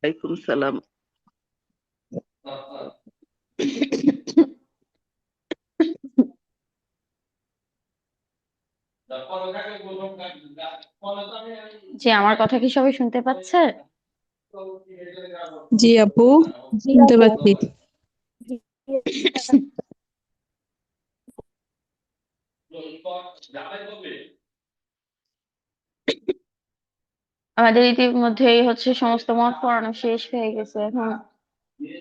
ওয়ালাইকুম সালাম। জি, আমার কথা কি সবাই শুনতে পাচ্ছে? জি আপু, জি শুনতে আপু। পাচ্ছি। আমাদের ইতিমধ্যেই সমস্ত মত পড়ানো শেষ হয়ে গেছে। এখন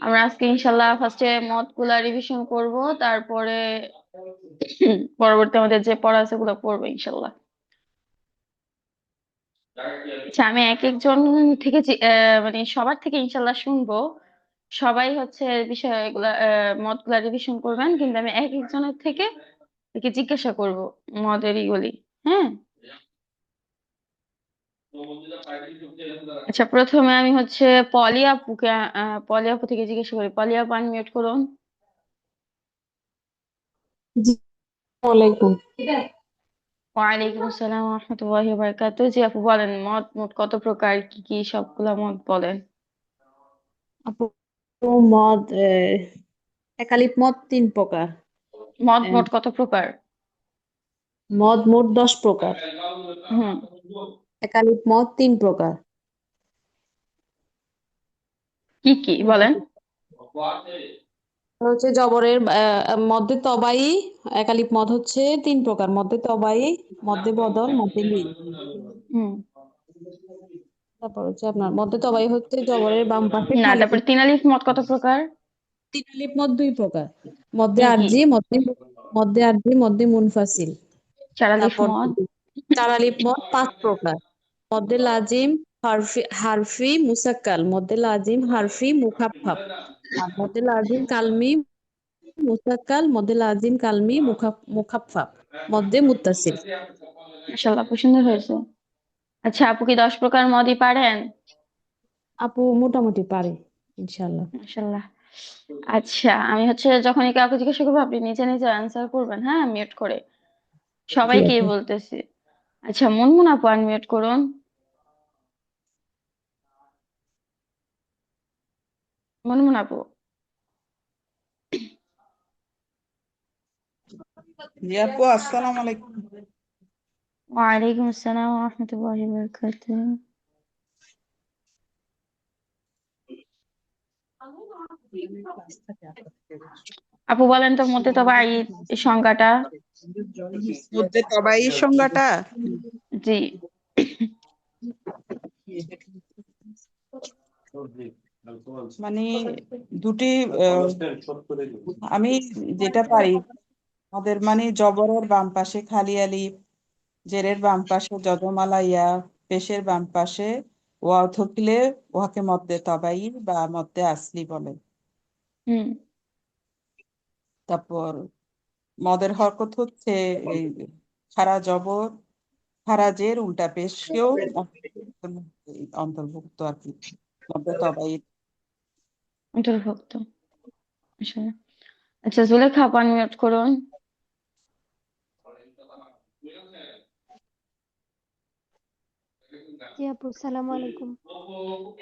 আমরা আজকে ইনশাল্লাহ ফার্স্টে মত গুলা রিভিশন করব, তারপরে পরবর্তী আমাদের যে পড়া আছে ওগুলো পড়বো ইনশাল্লাহ। আচ্ছা, আমি এক একজন থেকে মানে সবার থেকে ইনশাল্লাহ শুনবো। সবাই বিষয়গুলা মতগুলা রিভিশন করবেন, কিন্তু আমি এক একজনের থেকে জিজ্ঞাসা করব মতের ইগুলি। হ্যাঁ। আচ্ছা, প্রথমে আমি পলি আপুকে পলি আপু থেকে জিজ্ঞাসা করি। পলি আপু, আনমিউট করুন। জি, ওয়ালাইকুম। ওয়ালাইকুম আসসালাম ওয়া রাহমাতুল্লাহি ওয়া বারাকাতুহু। জি আপু, বলেন মত মোট কত প্রকার, কি কি সবগুলা মত বলেন। আপু, মদ একালিপ মদ 3 প্রকার। মত আহ, মোট কত প্রকার? মদ মোট 10 প্রকার। হুম। একালিপ মদ 3 প্রকার। কি কি বলেন? হচ্ছে জবরের মধ্যে তবাই। একালিপ মদ হচ্ছে 3 প্রকার: মধ্যে তবাই, মধ্যে বদল, মধ্যে মিল। হুম। তারপর হচ্ছে আপনার মধ্যে তবাই হচ্ছে জবরের বাম পাশে না, খালি। তারপরে তিন আলিফ মত কত প্রকার? তিন আলিপ মদ 2 প্রকার: মধ্যে কি কি? আরজি, মধ্যে আরজি, মধ্যে মুনফাসিল। চার আলিফ তারপর মত? চার আলিপ মদ 5 প্রকার: মধ্যে লাজিম, হারফি হারফি মুসাক্কাল, মধ্যে লাজিম, হারফি মুখাফফাফ, আর মধ্যে লাজিম কালমি মুসাক্কাল, মধ্যে লাজিম কালমি মুখাফফাফ, মধ্যে মুত্তাসিল। মাশাআল্লাহ, খুব সুন্দর হয়েছে। আচ্ছা আপু, কি 10 প্রকার মদই পারেন? আপু মোটামুটি পারে, ইনশাল্লাহ। মাশাআল্লাহ। আচ্ছা, আমি যখনই কাউকে জিজ্ঞাসা করবো আপনি নিজে নিজে আনসার করবেন, হ্যাঁ, মিউট করে। জি সবাইকে আপু। বলতেছি। আচ্ছা, মুনমুন আপু, আনমিউট করুন। মুনমুন আপু। জি আপু, আসসালামু আলাইকুম। ওয়ালাইকুম আসসালাম ওয়া রাহমাতুল্লাহি ওয়া বারাকাতুহু। আপু বলেন তো, মতে তো বাড়ি এই সংজ্ঞাটা। মধ্যে তবাই সংজ্ঞাটা জি। মানে দুটি, আহ, আমি যেটা পারি, আমাদের মানে জবরের বাম পাশে খালি আলিফ, জেরের বাম পাশে যদমালা ইয়া, পেশের বাম পাশে ওয়াও থাকলে উহাকে মধ্যে তবাই বা মধ্যে আসলি বলে। হুম। তারপর মদের হরকত হচ্ছে এই খারা জবর, খারাজের উল্টা পেশকেও অন্তর্ভুক্ত আর কি, মধ্যে তবাই। অন্তর্ভুক্ত। আসলে। আচ্ছা, জুলেখা আপু, আনমিউট করুন। জি আপু, সালামু আলাইকুম।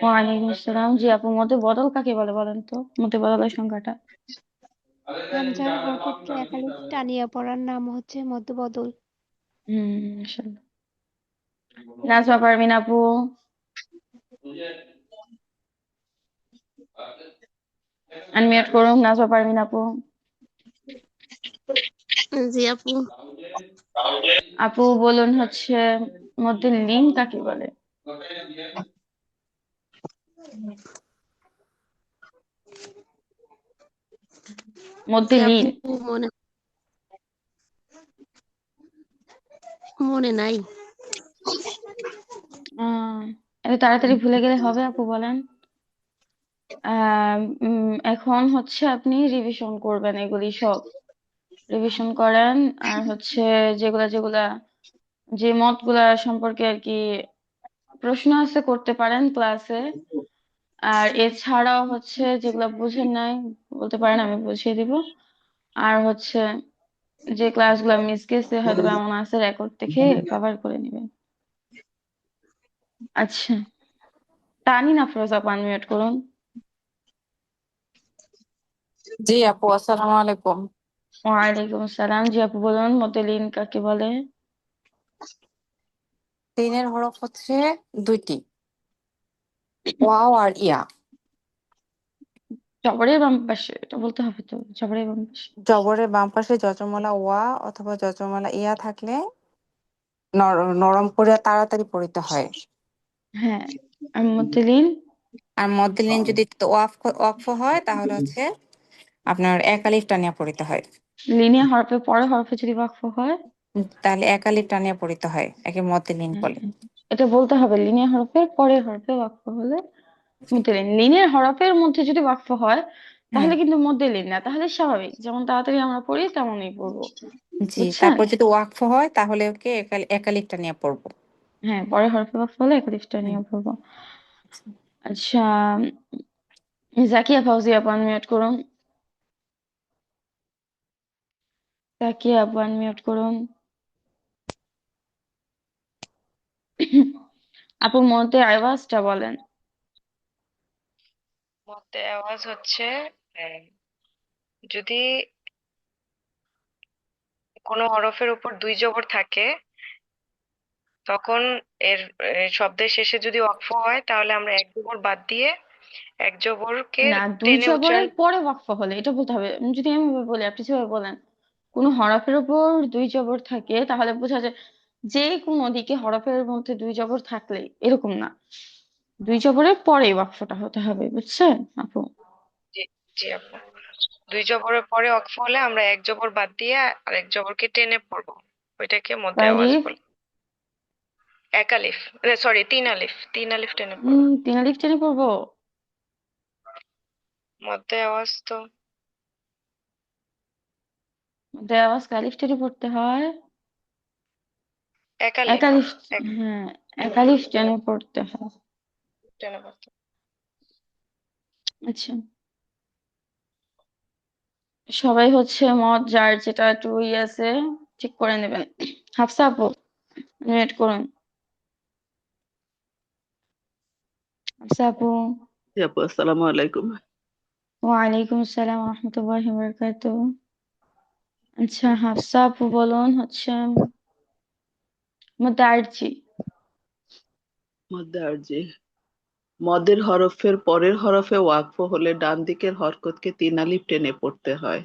ওয়ালাইকুম আসসালাম। জি আপু, মতে বদল কাকে বলে বলেন তো, মতে বদলের সংখ্যাটা। হামজার হরকতকে একালিপ টানিয়া পড়ার নাম হচ্ছে মধ্যবদল। আসলে। নাজমা পারমিন আপু। আনমিউট করুন, নাজমা পারমিন আপু। জি আপু। আপু বলুন, মধ্যে লিন কাকে বলে? মধ্যে জি লিন। আপু, মনে মনে নাই। আহ এত তাড়াতাড়ি ভুলে গেলে হবে আপু, বলেন। এখন আপনি রিভিশন করবেন, এগুলি সব রিভিশন করেন। আর যেগুলা যেগুলা যে মতগুলা সম্পর্কে আর কি প্রশ্ন আছে, করতে পারেন ক্লাসে। আর এছাড়াও যেগুলা বুঝেন নাই বলতে পারেন, আমি বুঝিয়ে দিব। আর যে ক্লাসগুলো মিস গেছে হয়তো বা এমন আছে, রেকর্ড দেখে কভার করে নেবেন। আচ্ছা। তানিন আফরোজ আপু আনমিউট করুন। জি আপু, আসসালামু আলাইকুম। ওয়ালাইকুম আসসালাম। জি আপু বলুন, মতেলিন কাকে বলে? তিনের হরফ হচ্ছে দুইটি, ওয়াও আর ইয়া। জবরের বাম পাশে, এটা বলতে হবে তো, জবরের বাম পাশে। জবরের বাম পাশে যজমলা ওয়া অথবা যজমলা ইয়া থাকলে নরম করে তাড়াতাড়ি পড়িতে হয়। হ্যাঁ, আর মতেলিন? আর মধ্যলিন যদি ওয়াকফ হয় তাহলে হচ্ছে আপনার এক আলিফ টানিয়া পড়িতে হয়। লিনিয়া হরফে পরে হরফে যদি ওয়াকফ হয়? তাহলে এক আলিফ টানিয়া পড়িতে হয়, একে মধ্যলিন হ্যাঁ, বলে। এটা বলতে হবে, লিনিয়ার হরফের পরের হরফে ওয়াকফ হলে মতেলিন। লিনিয়ার হরফের মধ্যে যদি ওয়াকফ হয় হ্যাঁ, তাহলে কিন্তু মতেলিন না, তাহলে স্বাভাবিক যেমন তাড়াতাড়ি আমরা পড়ি তেমনই পড়বো। জি। বুঝছেন? তারপর যদি ওয়াকফ হয় তাহলে ওকে এক আলিফ টানিয়া পড়বো। হ্যাঁ, পরের হরফে ওয়াকফ হলে একালিফটা হুম। নিয়ে পড়বো। আচ্ছা, জাকিয়া ফাউজিয়া আপু আনমিউট করুন। জাকিয়া আপু আনমিউট করুন। আপুর মধ্যে আওয়াজটা বলেন। মধ্যে আওয়াজ হচ্ছে যদি কোনো হরফের উপর দুই জবর থাকে তখন এর শব্দের শেষে যদি ওয়াকফ হয় তাহলে আমরা এক জবর বাদ দিয়ে এক জবরকে না, দুই টেনে উচ্চারণ। জবরের পরে ওয়াকফ হলে এটা বলতে হবে। যদি আমি এভাবে বলি, আপনি যেভাবে বলেন, কোন হরফের উপর দুই জবর থাকে তাহলে বোঝা যায় যে কোনো দিকে হরফের মধ্যে দুই জবর থাকলে, এরকম না, দুই জবরের পরে ওয়াকফটা হতে হবে। বুঝছেন আপু? জি, জি আপু, দুই জবরের পরে ওয়াকফ হলে আমরা এক জবর বাদ দিয়ে আরেক জবরকে টেনে পড়বো, ওইটাকে মধ্যে আওয়াজ তালিফ। বলে। এক আলিফ, সরি তিন আলিফ, তিন আলিফ টেনে পড়বো। তিন আলিফ টেনে পড়বো? মধ্যে আওয়াজ তো মধ্যে আওয়াজ কালিফ টেনে পড়তে হয়। এক আলিফ, একালিফ। এক হ্যাঁ, একালিফ টেনে পড়তে হয়। টেনে পড়তে। আচ্ছা, সবাই হচ্ছে মত যার যেটা একটু আছে ঠিক করে নেবেন। হাফসা আপু মিউট করুন। হাফসা আপু। জি আপু, আসসালামু আলাইকুম। ওয়ালাইকুম আসসালাম রহমতুল্লাহি বারাকাতুহু। আচ্ছা, হাফসা আপু বলুন হচ্ছে মুদারজি। মধ্যে আরজি। মদের হরফের পরের হরফে ওয়াকফ হলে ডান দিকের হরকতকে তিন আলিফ টেনে পড়তে হয়।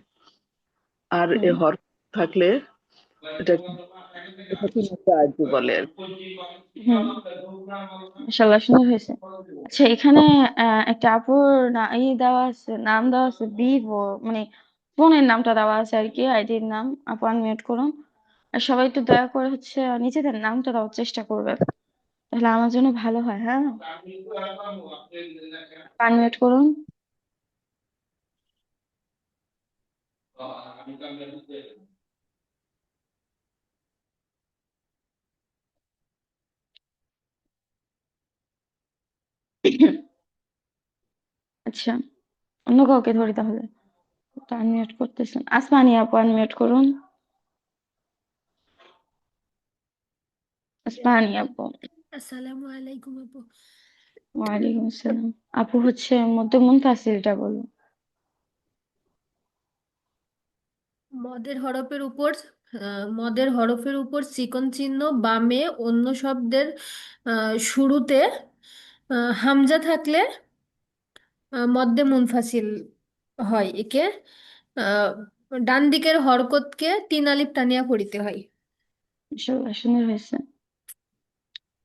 আর এ হুম। হরফ থাকলে এটা এটাকে মধ্যে আরজি বলে আর কি। হুম, মাশাআল্লাহ, সুন্দর হয়েছে। আচ্ছা, এখানে একটা আপুর দেওয়া আছে, নাম দেওয়া আছে ভিভো, মানে ফোনের নামটা দেওয়া আছে আর কি, আইডির নাম। আপু আনমিউট করুন। আর সবাই একটু দয়া করে হচ্ছে নিজেদের নামটা দেওয়ার চেষ্টা করবেন, তাহলে আমার জন্য ভালো হয়। হ্যাঁ, আনমিউট করুন। আচ্ছা, অন্য কাউকে ধরি তাহলে। আনমিউট করতেছেন, আসমানি আপু আনমিউট করুন। আসমানি আপু। আসসালামু আলাইকুম আপু। ওয়ালাইকুম আসসালাম। আপু হচ্ছে মধ্যে মুনফাসিলটা বলুন। মদের হরফের উপর মদের হরফের উপর চিকন চিহ্ন বামে অন্য শব্দের শুরুতে হামজা থাকলে মদ্দে মুনফাসিল হয়। একে আহ, ডান দিকের হরকতকে তিন আলিফ টানিয়া পড়িতে হয়। মাশাআল্লাহ, সুন্দর হয়েছে।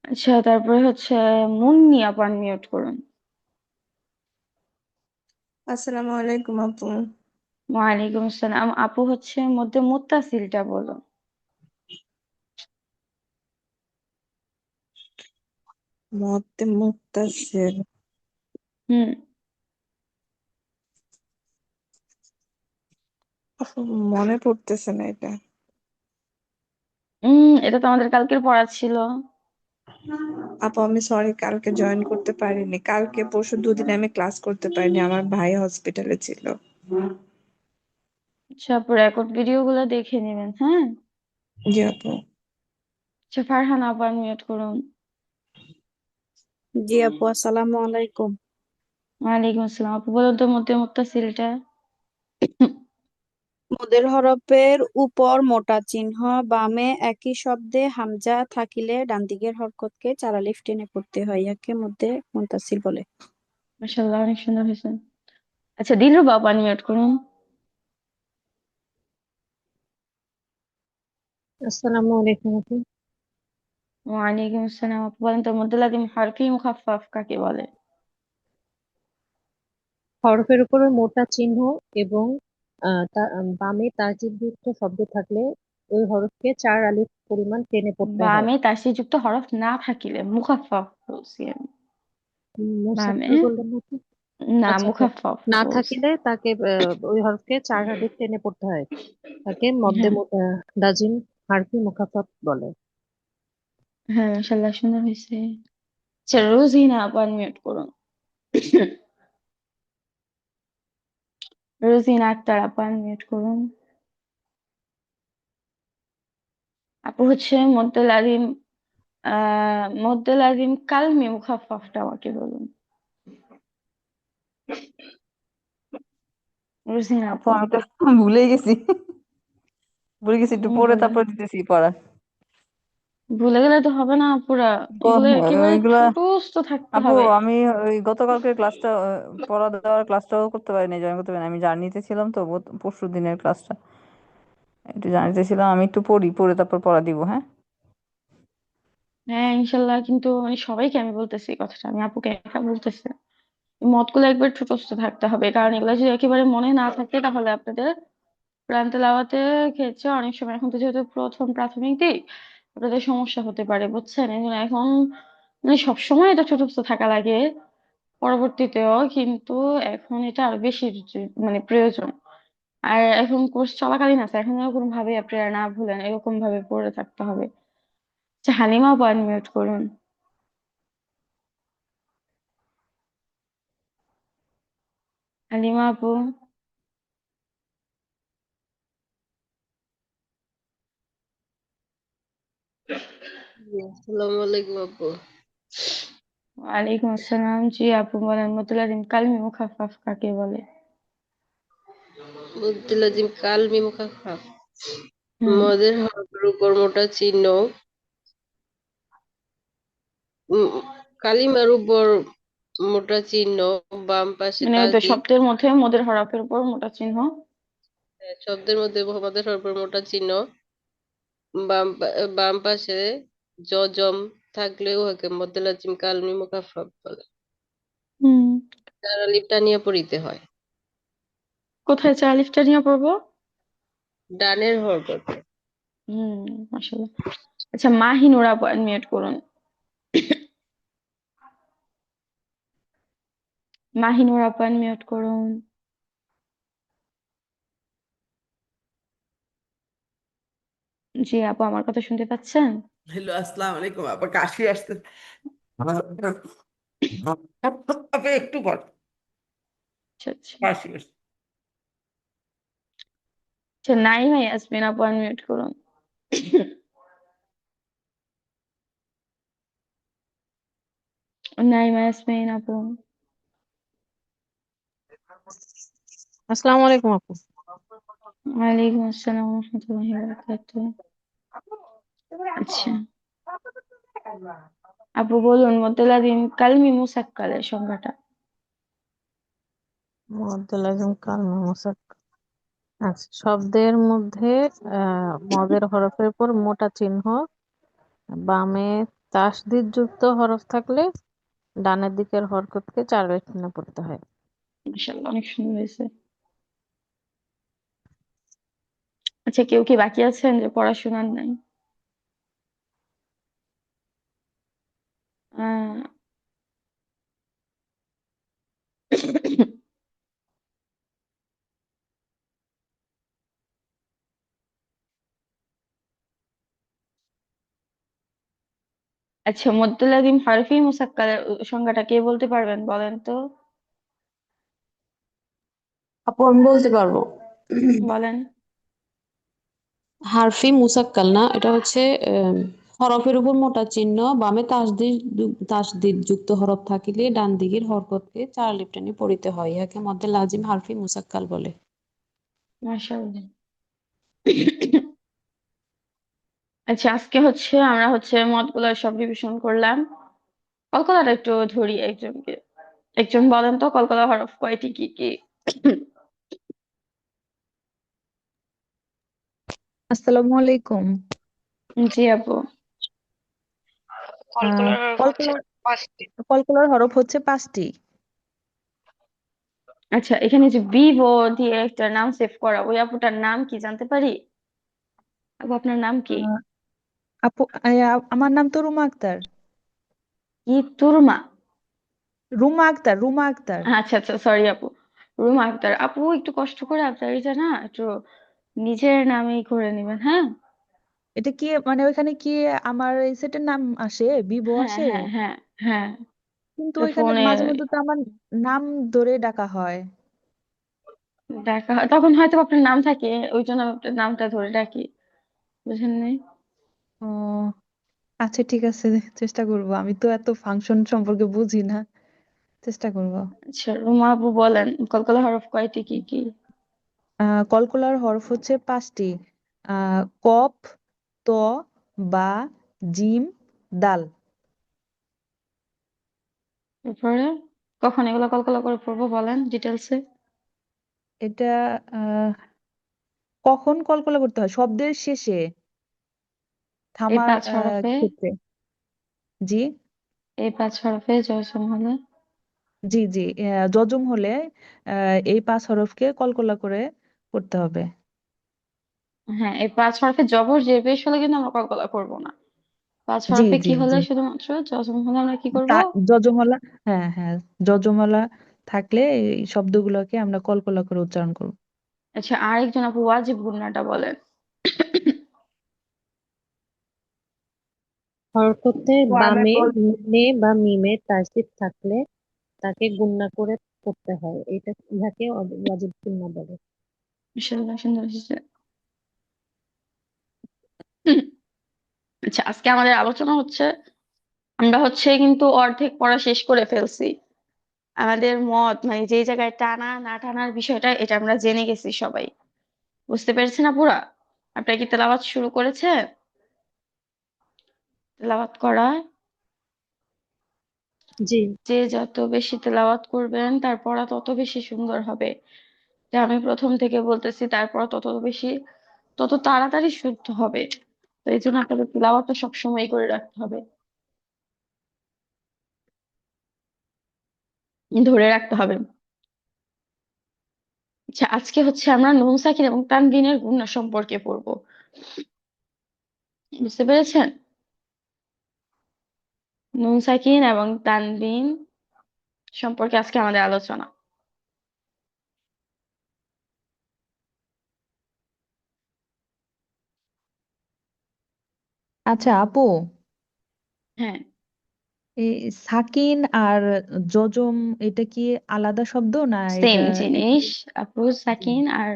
আচ্ছা, তারপরে হচ্ছে মুন্নি আপু আনমিউট করুন। আসসালামু আলাইকুম আপু। ওয়ালাইকুম আসসালাম। আপু হচ্ছে মধ্যে মুত্তাসিলটা বলুন। মতে মুক্তাসির। হুম। আপু, মনে পড়তেছে না এটা। এটা তো আমাদের কালকের পড়া ছিল। আপু আমি সরি, কালকে জয়েন করতে পারিনি। কালকে পরশু দুদিন আমি ক্লাস করতে পারিনি, আমার ভাই হসপিটালে ছিল। আচ্ছা আপু, রেকর্ড ভিডিও গুলো দেখে নেবেন। হ্যাঁ। জি আপু। আচ্ছা, ফারহান আপু আনমিউট করুন। জি আপু, আসসালামু আলাইকুম। ওয়ালাইকুম আসসালাম। আপু বলুন তো মধ্যে মুত্তাসিলটা। মুদের হরফের উপর মোটা চিহ্ন, বামে একই শব্দে হামজা থাকিলে ডান দিকের হরকতকে 4 আলিফ টেনে পড়তে হয়, ইয়াকে মধ্যে মুনতাসিল বলে। মাশাআল্লাহ, অনেক সুন্দর হয়েছে। আচ্ছা, দিলরুবা আপু মিউট করুন। আসসালামু আলাইকুম আপু। ওয়ালাইকুম আসসালাম। আপু বলেন তো মধ্যে লাজিম হারফি মুখাফফাফ কাকে বলে? হরফের উপরে মোটা চিহ্ন এবং বামে তাসদিদযুক্ত শব্দ থাকলে ওই হরফকে 4 আলিফ পরিমাণ টেনে পড়তে হয়। বামে তাসদীদযুক্ত হরফ না থাকিলে মুখাফফাফ বলছি আমি। বামে, মুসাক্কাল বললেন নাকি? না আচ্ছা আচ্ছা, মুখাফফাফ না বলছি। থাকিলে তাকে ওই হরফকে 4 আলিফ টেনে পড়তে হয়, তাকে মধ্যে হ্যাঁ, লাজিম হারফি মুখাফাফ বলে। হ্যাঁ, মাশাআল্লাহ, সুন্দর হয়েছে। আচ্ছা, রোজিনা আপু মিউট করুন। রোজিনা আক্তার আপু মিউট করুন। আপু হচ্ছে মধ্যে লাজিম মধ্যে লাজিম কালমি মুখাফফাফটা আমাকে বলুন। রোজিনা আপু আপু। আমি তো ভুলে গেছি, ভুলে গেছি, একটু পরে বলেন। তারপর দিতেছি পড়া। ভুলে গেলে তো হবে না পুরা, এগুলো একেবারে ওইগুলা ছোটস্থ থাকতে আপু হবে। আমি ওই গতকালকের ক্লাসটা পড়া দেওয়ার ক্লাসটাও করতে পারিনি, জয়েন করতে পারিনি, আমি জার্নিতে ছিলাম তো পরশু দিনের ক্লাসটা একটু জার্নিতে ছিলাম, আমি একটু পড়ি, পড়ে তারপর পড়া দিব, হ্যাঁ। হ্যাঁ, ইনশাল্লাহ, কিন্তু মানে সবাইকে আমি বলতেছি এই কথাটা, আমি আপুকে একা বলতেছি না। এই মতগুলো একবার ছোটস্থ থাকতে হবে, কারণ এগুলো যদি একেবারে মনে না থাকে তাহলে আপনাদের কোরআন তেলাওয়াতে ক্ষেত্রে অনেক সময়, এখন তো যেহেতু প্রথম প্রাথমিক দিক, আপনাদের সমস্যা হতে পারে, বুঝছেন? এই জন্য এখন মানে সবসময় এটা ছোটস্থ থাকা লাগে, পরবর্তীতেও কিন্তু এখন এটা আরো বেশি মানে প্রয়োজন। আর এখন কোর্স চলাকালীন আছে, এখন যেন কোনো ভাবে আপনারা না ভুলেন, এরকম ভাবে পড়ে থাকতে হবে। আচ্ছা, হালিমা পয়েন্ট মিউট করুন। হালিমা আপু। জি, আসসালামু আলাইকুম আপু। ওয়ালাইকুম আসসালাম। জি আপু বলেন, মুতলাজিম কালমি মুখাফফাফ কাকে বলে? মুদ্দুলাজিম কাল মিম খাফাফ। হুম। মদের হরফের উপর মোটা চিহ্ন, উম, কালিমার উপর মোটা চিহ্ন, বাম পাশে মানে তো তাসদিদ। শব্দের মধ্যে মোদের হরফের উপর মোটা চিহ্ন। শব্দের মধ্যে মদের হরফের মোটা চিহ্ন, বাম পাশে জজম থাকলে উহাকে মদ্দুলাজিম কাল মিম খাফাফ বলে। হুম। তার আলিফ টানিয়া পড়িতে হয় কোথায় চা লিফটা নিয়ে পড়বো? ডানের হরকতে। হুম। মাশাআল্লাহ। আচ্ছা, মাহিনুরা পয়েন্ট মিউট করুন। মাহিনুরা পয়েন্ট মিউট করুন। জি আপু, আমার কথা শুনতে পাচ্ছেন? হ্যালো, আসসালামু আলাইকুম। আবার কাশি আসতে আপনি একটু পর আচ্ছা আচ্ছা। কাশি আসছে। আচ্ছা, নাই ভাই ইয়াসমিনা পয়েন্ট মিউট করুন। নাইমা ইয়াসমিন আপু। আসসালামু আলাইকুম আপু। ওয়ালাইকুম আসসালাম ওয়া রাহমাতুল্লাহি ওয়া বারাকাতুহু। আচ্ছা আপু বলুন, মুতলাজিম কালমি মুসাক্কালের সংজ্ঞাটা। মুদ্দুলাজিম কালমি মুসাক্কাল। আচ্ছা, শব্দের মধ্যে মদের হরফের উপর মোটা চিহ্ন, বামে তাসদিদ যুক্ত হরফ থাকলে ডানের দিকের হরকতকে 4 আলিফ টেনে পড়তে হয়। মাশাআল্লাহ, অনেক সুন্দর হয়েছে। আচ্ছা, কেউ কি বাকি আছেন যে পড়াশোনার নাই? আহ আচ্ছা, মুতলাজিম হরফি মুসাক্কালের সংজ্ঞাটা কে বলতে পারবেন, বলেন তো। আপু আমি বলতে পারবো। বলেন। হারফি মুসাক্কাল না, এটা হচ্ছে হরফের উপর মোটা চিহ্ন বামে তাসদিদ যুক্ত হরফ থাকিলে ডান দিকের হরকতকে 4 আলিফ টেনে পড়িতে হয়, ইহাকে মধ্যে লাজিম হারফি মুসাক্কাল বলে। মাশাআল্লাহ। আচ্ছা, আজকে হচ্ছে আমরা হচ্ছে মতগুলো সব রিভিশন করলাম। কলকলাটা একটু ধরি একজনকে। একজন বলেন তো কলকলা হরফ কয়টি কি কি? আসসালামু আলাইকুম। জি আপু। কলকলার হরফ হচ্ছে কলকলার 5টি। কলকলার হরফ হচ্ছে 5টি। আচ্ছা, এখানে যে বিভো দিয়ে একটা নাম সেভ করা, ওই আপুটার নাম কি জানতে পারি? আপু আপনার নাম কি? আহ, আপু, আমার নাম তো রুমা আক্তার। কি তুরমা? রুমা আক্তার, রুমা আক্তার। আচ্ছা আচ্ছা, সরি আপু। রুমা আক্তার আপু, একটু কষ্ট করে আপনার এটা না একটু নিজের নামেই করে নেবেন, হ্যাঁ? এটা কি মানে ওইখানে কি আমার এই সেটের নাম আসে, বিবো হ্যাঁ আসে? হ্যাঁ হ্যাঁ হ্যাঁ। কিন্তু তো ওইখানে ফোনে মাঝে মধ্যে তো আমার নাম ধরে ডাকা হয়। দেখা হয়, তখন হয়তো আপনার নাম থাকে, ওই জন্য আমি আপনার নামটা ধরে ডাকি। বুঝেন নাই? ও আচ্ছা, ঠিক আছে, চেষ্টা করব। আমি তো এত ফাংশন সম্পর্কে বুঝি না, চেষ্টা করব। আচ্ছা, রুমা আপু বলেন কলকলা হরফ কয়টি কি কি? কলকলার হরফ হচ্ছে 5টি। কফ, ত, বা, জিম, দাল। তারপরে কখন এগুলো কলকলা করে পড়বো বলেন ডিটেলসে। এটা আহ কখন কলকলা করতে হয়? শব্দের শেষে, এই থামার 5 হরফে, ক্ষেত্রে। জি, এই 5 হরফে জয়সম হলে। জি, জি। যজম হলে এই 5 হরফকে কলকলা করে পড়তে হবে। হ্যাঁ, এই 5 হরফে জবর জের পেশ হলে কিন্তু আমরা কলকলা করবো না। পাঁচ জি, হরফে জি, কি হলে জি। শুধুমাত্র জজম হলে আমরা কি করব? তা যজমলা, হ্যাঁ, হ্যাঁ, যজমলা থাকলে এই শব্দগুলোকে আমরা কলকলা করে উচ্চারণ করব। আচ্ছা, আরেকজন আপু ওয়াজিব গুণনাটা বলেন। হরকতের আপু আমি বামে বল নুনে বা মিমে তাসদিদ থাকলে তাকে গুণনা করে পড়তে হয়, ইহাকে ওয়াজিব গুণনা বলে। বিসমিল্লাহ, সুন্দর হয়েছে। আচ্ছা, আজকে আমাদের আলোচনা হচ্ছে, আমরা হচ্ছে কিন্তু অর্ধেক পড়া শেষ করে ফেলছি। আমাদের মত মানে যে জায়গায় টানা না টানার বিষয়টা, এটা আমরা জেনে গেছি সবাই। বুঝতে পেরেছেন আপুরা? আপনারা কি তেলাওয়াত শুরু করেছেন? তেলাওয়াত করা, জি। যে যত বেশি তেলাওয়াত করবেন তার পড়া তত বেশি সুন্দর হবে। যে আমি প্রথম থেকে বলতেছি, তারপর তত বেশি, তত তাড়াতাড়ি শুদ্ধ হবে। তো এই জন্য আপনাদের তিলাওয়াতটা সবসময় করে রাখতে হবে, ধরে রাখতে হবে। আচ্ছা, আজকে হচ্ছে আমরা নুন সাকিন এবং তানবিনের গুণ সম্পর্কে পড়বো। বুঝতে পেরেছেন? নুন সাকিন এবং তানবিন সম্পর্কে আজকে আমাদের আলোচনা। আচ্ছা আপু, হ্যাঁ, এই সাকিন আর যজম এটা কি আলাদা শব্দ, না সেম এটা জিনিস একই? আপু। সাকিন আর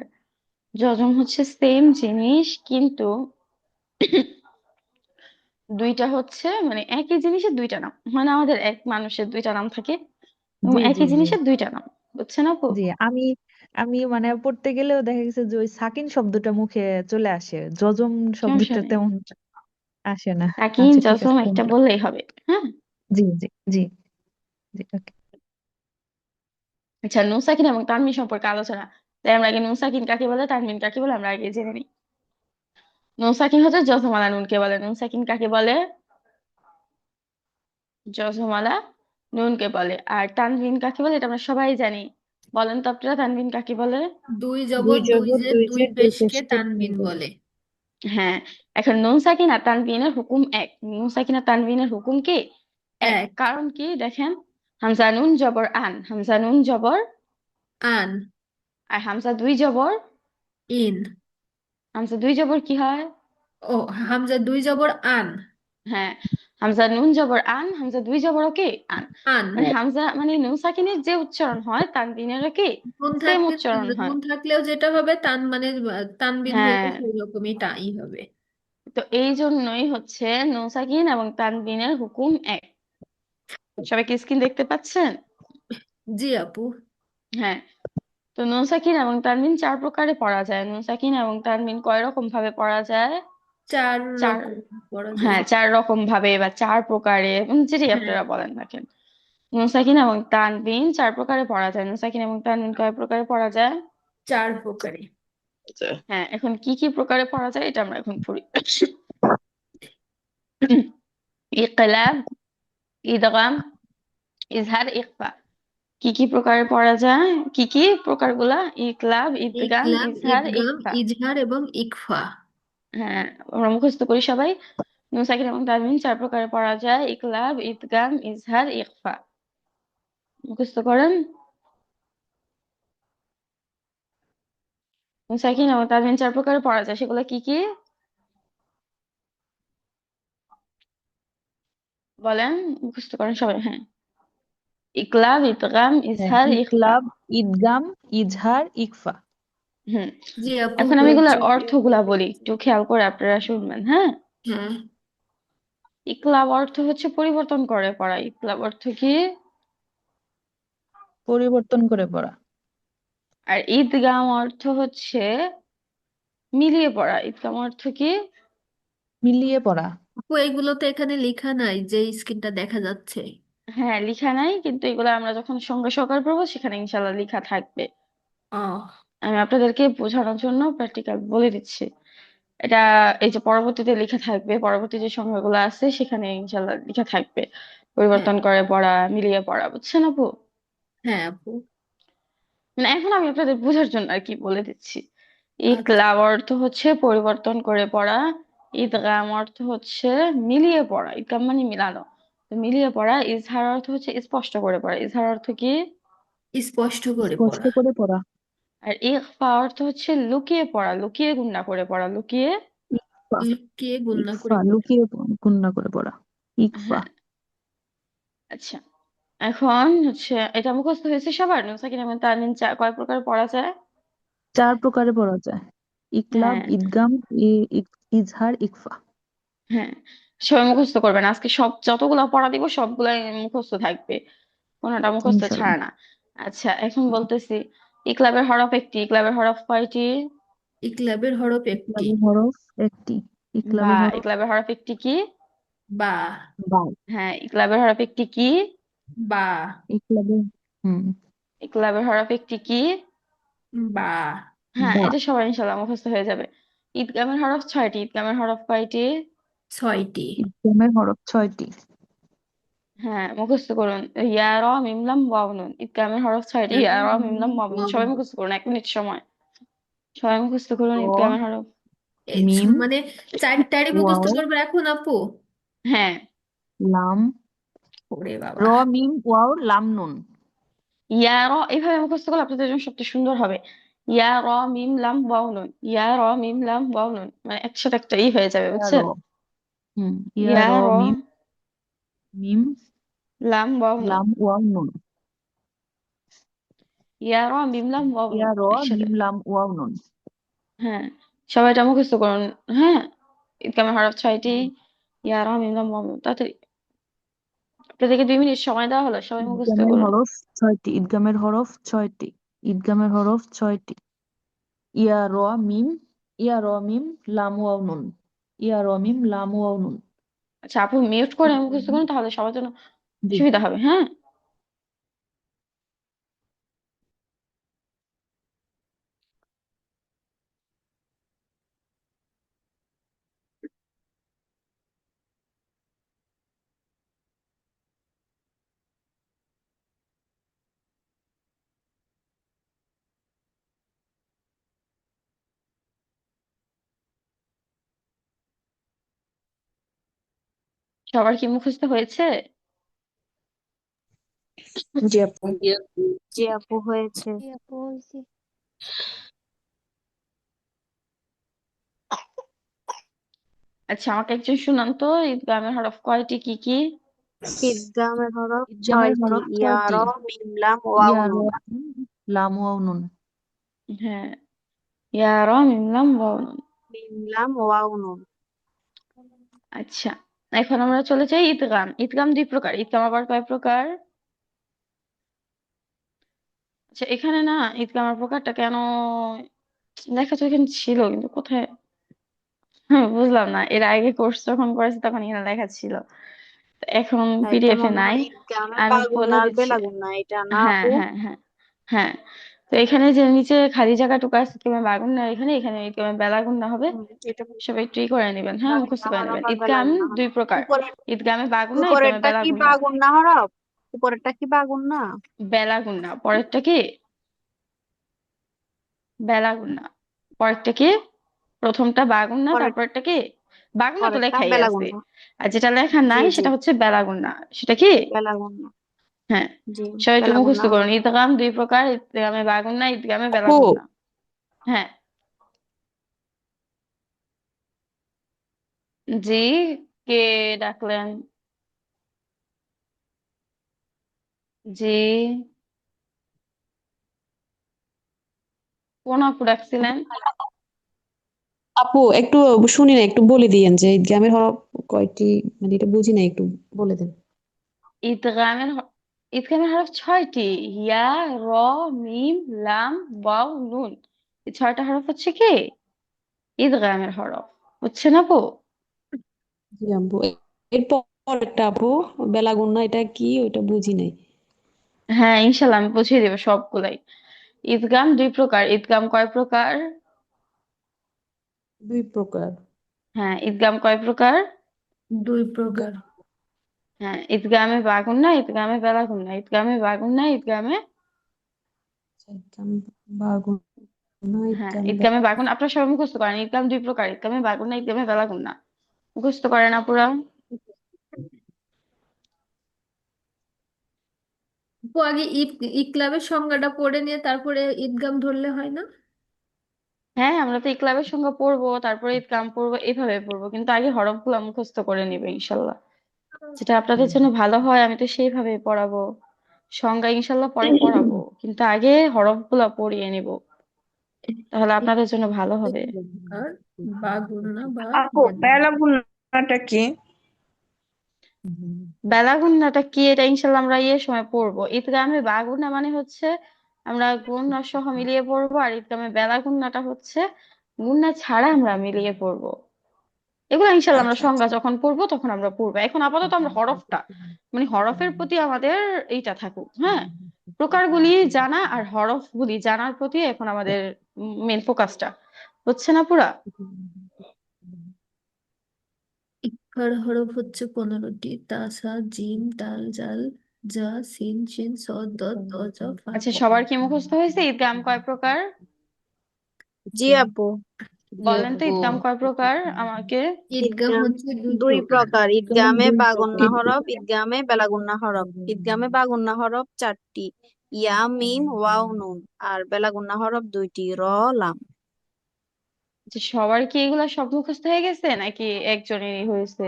যজম হচ্ছে সেম জিনিস, কিন্তু দুইটা হচ্ছে মানে একই জিনিসের দুইটা নাম। মানে আমাদের এক মানুষের দুইটা নাম থাকে, এবং জি, জি, একই জি, জিনিসের দুইটা নাম। বুঝছেন আপু? জি। আমি আমি মানে পড়তে গেলেও দেখা গেছে যে ওই সাকিন শব্দটা মুখে চলে আসে, যজম সমস্যা শব্দটা নেই, তেমন আসে না। সাকিন আচ্ছা, ঠিক জজম আছে, একটা thank you। বললেই হবে। হ্যাঁ। জি, জি, জি, জি, ওকে। আচ্ছা, নুন সাকিন এবং তানবিন সম্পর্কে আলোচনা। তাই আমরা আগে নুন সাকিন কাকে বলে, তানবিন কাকে বলে আমরা আগে জেনে নিই। নুন সাকিন হচ্ছে জজমালা নুনকে বলে। নুন সাকিন কাকে বলে? জজমালা নুনকে বলে। আর তানবিন কাকে বলে এটা আমরা সবাই জানি। বলেন তো আপনারা তানবিন কাকে বলে? দুই দুই জবর দুই জবর জের দুই দুই জের দুই পেশকে পেশকে তানবিন তানবিন বলে। হ্যাঁ। এখন নুন সাকিন আর তানবিনের হুকুম এক। নুন সাকিন আর তানবিনের হুকুম কি? এক। এক। কারণ কি দেখেন, হামজা নুন জবর আন, হামজা নুন জবর, আন। আর হামজা দুই জবর। ইন। হামজা দুই জবর কি হয়? ও, হামজা দুই জবর আন। হ্যাঁ, হামজা নুন জবর আন, হামজা দুই জবর কি? আন। আন। মানে হামজা মানে নুন সাকিনের যে উচ্চারণ হয়, তানবিনেরও কি নুন সেম থাকতে উচ্চারণ হয়। নুন থাকলেও যেটা হবে তান মানে তানবিন হইলেও হ্যাঁ, সেই রকমই টাই হবে। তো এই জন্যই হচ্ছে নুন সাকিন এবং তানবিনের হুকুম এক। সবাই কি স্ক্রিন দেখতে পাচ্ছেন? জি আপু। হ্যাঁ। তো নুন সাকিন এবং তানবিন চার প্রকারে পড়া যায়। নুন সাকিন এবং তানবিন কয় রকম ভাবে পড়া যায়? চার চার। রকম পড়া যায়। হ্যাঁ, চার রকম ভাবে বা চার প্রকারে, যেটাই হ্যাঁ, আপনারা বলেন না কেন। নুন সাকিন এবং তানবিন চার প্রকারে পড়া যায়। নুন সাকিন এবং তানবিন কয় প্রকারে পড়া যায়? চার প্রকারে। হ্যাঁ, এখন কি কি প্রকারে পড়া যায় এটা আমরা এখন পড়ি। ইকলাব, ইদগাম, ইজহার, ইখফা। কি কি প্রকারে পড়া যায়? কি কি প্রকারগুলা? ইকলাব, ইদগাম, ইকলাব, ইজহার, ইদগাম, ইখফা। ইজহার এবং ইকফা। হ্যাঁ, আমরা মুখস্থ করি সবাই। নুন সাকিন এবং তানবিন চার প্রকারে পড়া যায়: ইকলাব, ইদগাম, ইজহার, ইখফা। মুখস্থ করেন। নুন সাকিন এবং তানবিন চার প্রকারে পড়া যায়, সেগুলো কি কি বলেন? মুখস্থ করেন সবাই। হ্যাঁ, ইকলাব, ইদগাম, হ্যাঁ, ইজহার, ইখফা। ইকলাব, ইদগাম, ইজহার, ইকফা। হুম। জি আপু, এখন আমি হয়েছে। এগুলার অর্থগুলা বলি, একটু খেয়াল করে আপনারা শুনবেন। হ্যাঁ। হ্যাঁ, ইকলাব অর্থ হচ্ছে পরিবর্তন করে পড়া। ইকলাব অর্থ কি? পরিবর্তন করে পড়া। আর ঈদগাম অর্থ হচ্ছে মিলিয়ে পড়া। ঈদগাম অর্থ কি? মিলিয়ে পড়া। আপু এগুলো তো এখানে লেখা নাই যে স্ক্রিনটা দেখা যাচ্ছে। হ্যাঁ, লিখা নাই, কিন্তু এগুলো আমরা যখন সঙ্গে সহকারে পড়বো সেখানে ইনশাল্লাহ লিখা থাকবে। ও, আমি আপনাদেরকে বোঝানোর জন্য প্র্যাকটিক্যাল বলে দিচ্ছি। এটা এই যে পরবর্তীতে লেখা থাকবে, পরবর্তী যে সংখ্যাগুলো আছে সেখানে ইনশাল্লাহ লেখা থাকবে। হ্যাঁ, পরিবর্তন করে পড়া, মিলিয়ে পড়া, বুঝছেন আপু? হ্যাঁ আপু। মানে এখন আমি আপনাদের বোঝার জন্য আর কি বলে দিচ্ছি। আচ্ছা, ইকলাব অর্থ হচ্ছে পরিবর্তন করে পড়া। ইদগাম অর্থ হচ্ছে মিলিয়ে পড়া। ইদগাম মানে মিলানো, তো মিলিয়ে পড়া। ইজহার অর্থ হচ্ছে স্পষ্ট করে পড়া। ইজহার অর্থ কি? স্পষ্ট করে স্পষ্ট পড়া। করে পড়া। আর ইখফা অর্থ হচ্ছে লুকিয়ে পড়া, লুকিয়ে গুণা করে পড়া, লুকিয়ে। ইকফা। লুকিয়ে গুণনা ইকফা, করে পড়া। লুকিয়ে গুণনা করে পড়া। ইকফা। হ্যাঁ। আচ্ছা, এখন হচ্ছে এটা মুখস্থ হয়েছে সবার? নুন সাকিন এবং তানবিন কয় প্রকার পড়া যায়? চার প্রকারে পড়া যায়: ইকলাব, হ্যাঁ। ইদগাম, ইজহার, ইকফা। হ্যাঁ, সবাই মুখস্থ করবেন। আজকে সব যতগুলা পড়া দিব সবগুলাই মুখস্থ থাকবে, কোনোটা মুখস্থ ছাড়া ইনশাল্লাহ। না। আচ্ছা, এখন বলতেছি, ইকলাবের হরফ একটি। ইকলাবের হরফ কয়টি? ইকলাবের হরফ একটি। ইকলাবের হরফ একটি। বা। ইকলাবের হরফ ইকলাবের হরফ একটি কি? বা। বা। হ্যাঁ, ইকলাবের হরফ একটি কি? বা। ইকলাবের হুম ইকলাবের হরফ একটি কি? বা। হ্যাঁ, বা। এটা সবাই ইনশাল্লাহ মুখস্থ হয়ে যাবে। ঈদগামের হরফ ছয়টি। ঈদগামের হরফ কয়টি? ছয়টি। ইদগামের হরফ ছয়টি। হ্যাঁ, মুখস্থ করুন। ইয়া র মিম লাম ওয়াও নুন। ঈদগামের হরফ ছয়টি। ইয়া র মিম লাম ওয়াও নুন। সবাই মুখস্থ করুন, 1 মিনিট সময়। সবাই মুখস্থ করুন র, ঈদগামের হরফ। মিম, মানে চারটারই মুখস্থ ওয়াও, করবো এখন আপু? হ্যাঁ। লাম। ওরে র, বাবা। মিম, ওয়াও, লাম, নুন। ইয়া র এইভাবে মুখস্থ করলে আপনাদের জন্য সবচেয়ে সুন্দর হবে। ইয়া র মিম লাম ওয়াও নুন। ইয়া র মিম লাম ওয়াও নুন, মানে একসাথে একটা হয়ে যাবে, ইয়া র। বুঝছেন? ইয়া ইয়া র, র মিম, মিম, লাম ওয়াও নুন। লাম, ওয়াও, নুন। ইয়া র মিম লাম ওয়াও নুন ইয়া র, একসাথে। মিম, লাম, ওয়াও, নুন। হ্যাঁ, সবাই এটা মুখস্থ করুন। হ্যাঁ, ঈদগামের হরফ ছয়টি। ইয়া র মিম লাম ওয়াও নুন, তাড়াতাড়ি। আপনাদেরকে 2 মিনিট সময় দেওয়া হলো, সবাই মুখস্থ ইদগামের করুন। হরফ ছয়টি। ইদগামের হরফ ছয়টি। ইদগামের হরফ ছয়টি: ইয়া র, মিম, ইয়া র, মিম, লাম, ওয়াও, নুন। ইয়া র, মিম, লাম, ওয়াও, নুন। আচ্ছা আপু, মিউট করে মুখস্থ করুন, তাহলে সবার জন্য জি। সুবিধা হবে। হ্যাঁ। সবার কি মুখস্থ হয়েছে? জি আপু। জি আপু। জি আপু, হয়েছে। জি আপু, হয়েছে। আচ্ছা, আমাকে একজন শুনান তো, ঈদগামের হরফ কয়টি, কি কি? ইদগামের হরফ ইদগামের ছয়টি: হরফ ইয়া র, ছয়টি: মিম, লাম, ওয়াও, ইয়া র, নুন। মিম, লাম, ওয়াও, নুন। হ্যাঁ, ইয়া র মিম লাম ওয়াও নুন। মিম, লাম, ওয়াও, নুন। আচ্ছা, এখন আমরা চলে যাই ঈদগাম। ঈদগাম দুই প্রকার। ঈদগাম আবার কয় প্রকার? আচ্ছা, এখানে না ঈদগামের প্রকারটা কেন লেখা তো এখানে ছিল, কিন্তু কোথায় বুঝলাম না। এর আগে কোর্স যখন করেছি তখন এখানে লেখা ছিল, তো এখন এটা পিডিএফ এ মনে নাই। হয় ঈদগামে আমি বলে বাগুন্না আর দিচ্ছি। বেলাগুন্না, এটা না হ্যাঁ আপু? হ্যাঁ হ্যাঁ হ্যাঁ। তো এখানে যে নিচে খালি জায়গাটুকু আছে ঈদগামে বাগুন্না, এখানে এখানে ঈদগামে বেলাগুন্না হবে। এটা সবাই একটু করে নেবেন, হ্যাঁ, মুখস্থ বাগুন্না করে হরফ নেবেন। আর ঈদগাম বেলাগুন্না হরফ। দুই প্রকার। উপরে ঈদগামে বাগুন্না, ঈদগামে উপরেরটা কি বেলাগুন্না। বাগুন্না হরফ? উপরেরটা কি বাগুন্না? বেলাগুন্না পরেরটা কি? বেলাগুন্না পরেরটা কি? প্রথমটা বাগুন্না, পরের তারপরটা কি? বাগুন্না তো পরেরটা লেখাই আছে, বেলাগুন্না। আর যেটা লেখা জি নাই জি, সেটা হচ্ছে বেলাগুন্না। সেটা কি? বেলাগুন্না। হ্যাঁ, জি, সবাই একটু বেলাগুন্না মুখস্থ করুন। হরফ। ঈদগাম দুই প্রকার। ঈদগামে বাগুন্না, ঈদগামে আপু, বেলাগুন্না। হ্যাঁ। জি, কে ডাকলেন? জি, কোন আপু ডাকছিলেন? আপু একটু শুনি না, একটু বলে দিয়েন যে ঈদগামের হরফ কয়টি, মানে এটা বুঝি না, একটু বলে দেন। ঈদগামের ঈদগামের হরফ ছয়টি। ইয়া, র, মিম, লাম, ওয়াও, নুন। এই ছয়টা হরফ হচ্ছে কি ঈদগামের হরফ। বুঝছেন আপু? জি আপু, এরপর একটা আপু বেলাগুন্না, এটা কি ওইটা বুঝি নাই। হ্যাঁ, ইনশাল্লাহ আমি বুঝিয়ে দেবো সবগুলাই। ঈদগাম দুই প্রকার। ঈদগাম কয় প্রকার? দুই প্রকার। হ্যাঁ, ঈদগাম কয় প্রকার? দুই প্রকার। হ্যাঁ, ঈদগামে বাগুন্না, ঈদগামে বেলাগুন্না। ঈদগামে বাগুন্না, ঈদগামে ঈদগাম বাগুন্না, হ্যাঁ, ঈদগাম ঈদগামে বাগুন্না। আপনারা সবাই মুখস্থ করেন। ঈদগাম দুই প্রকার। ঈদগামে বাগুন্না, ঈদগামে বেলাগুন্না। মুখস্থ করেন আপুরা। তো আগে ইকলাবের সংজ্ঞাটা পড়ে নিয়ে তারপরে ঈদগাম ধরলে হয় না? হ্যাঁ, আমরা তো ইকলাবের সংখ্যা পড়বো, তারপরে ঈদগাম পড়বো, এইভাবে পড়বো, কিন্তু আগে হরফগুলো মুখস্থ করে নিবে ইনশাল্লাহ। যেটা আপনাদের জন্য ভালো হয়, আমি তো সেইভাবে পড়াবো। সংজ্ঞা ইনশাল্লাহ পরে পড়াবো, কিন্তু আগে হরফগুলো পড়িয়ে নিব, তাহলে আপনাদের জন্য ভালো হবে। আর বাগুন্না বা আপু, বেলাগুন্না। বেলাগুন্নাটা কি? বেলাগুন্নাটা কি এটা ইনশাল্লাহ আমরা সময় পড়বো। ঈদগামে বাগুন্না মানে হচ্ছে আমরা গুণা সহ মিলিয়ে পড়বো, আর ঈদগামে বেলাগুন্নাটা হচ্ছে গুণা ছাড়া আমরা মিলিয়ে পড়বো। এগুলো ইনশাল্লাহ আমরা আচ্ছা আচ্ছা। সংজ্ঞা যখন পড়বো তখন আমরা পড়বো। এখন আপাতত আমরা হরফটা, মানে হরফের প্রতি আমাদের এইটা থাকুক, হ্যাঁ। প্রকারগুলি জানা আর হরফগুলি জানার প্রতি এখন আমাদের মেন ফোকাসটা, হচ্ছে না পুরা? ইকফার হরফ হচ্ছে 15টি। তাসা, জিম, দাল, জাল, জা, সিন, শিন, সদ, দদ, দ, জ, ফা, আচ্ছা, ক। সবার কি মুখস্থ হয়েছে ঈদগাম কয় প্রকার? জি আপু। জি বলেন তো আপু। ঈদগাম কয় প্রকার আমাকে। ঈদগাম ঈদগাম হচ্ছে দুই দুই প্রকার। প্রকার। ঈদগাম ঈদগামে দুই বাগুন্না প্রকার। হরফ, ঈদগামে বেলাগুন্না হরফ। ঈদগামে বাগুন্না হরফ 4টি, ইয়া, মিম, ওয়াও, নুন। আর বেলাগুন্না হরফ 2টি, র, লাম। আচ্ছা, সবার কি এগুলা সব মুখস্থ হয়ে গেছে নাকি একজনেরই হয়েছে?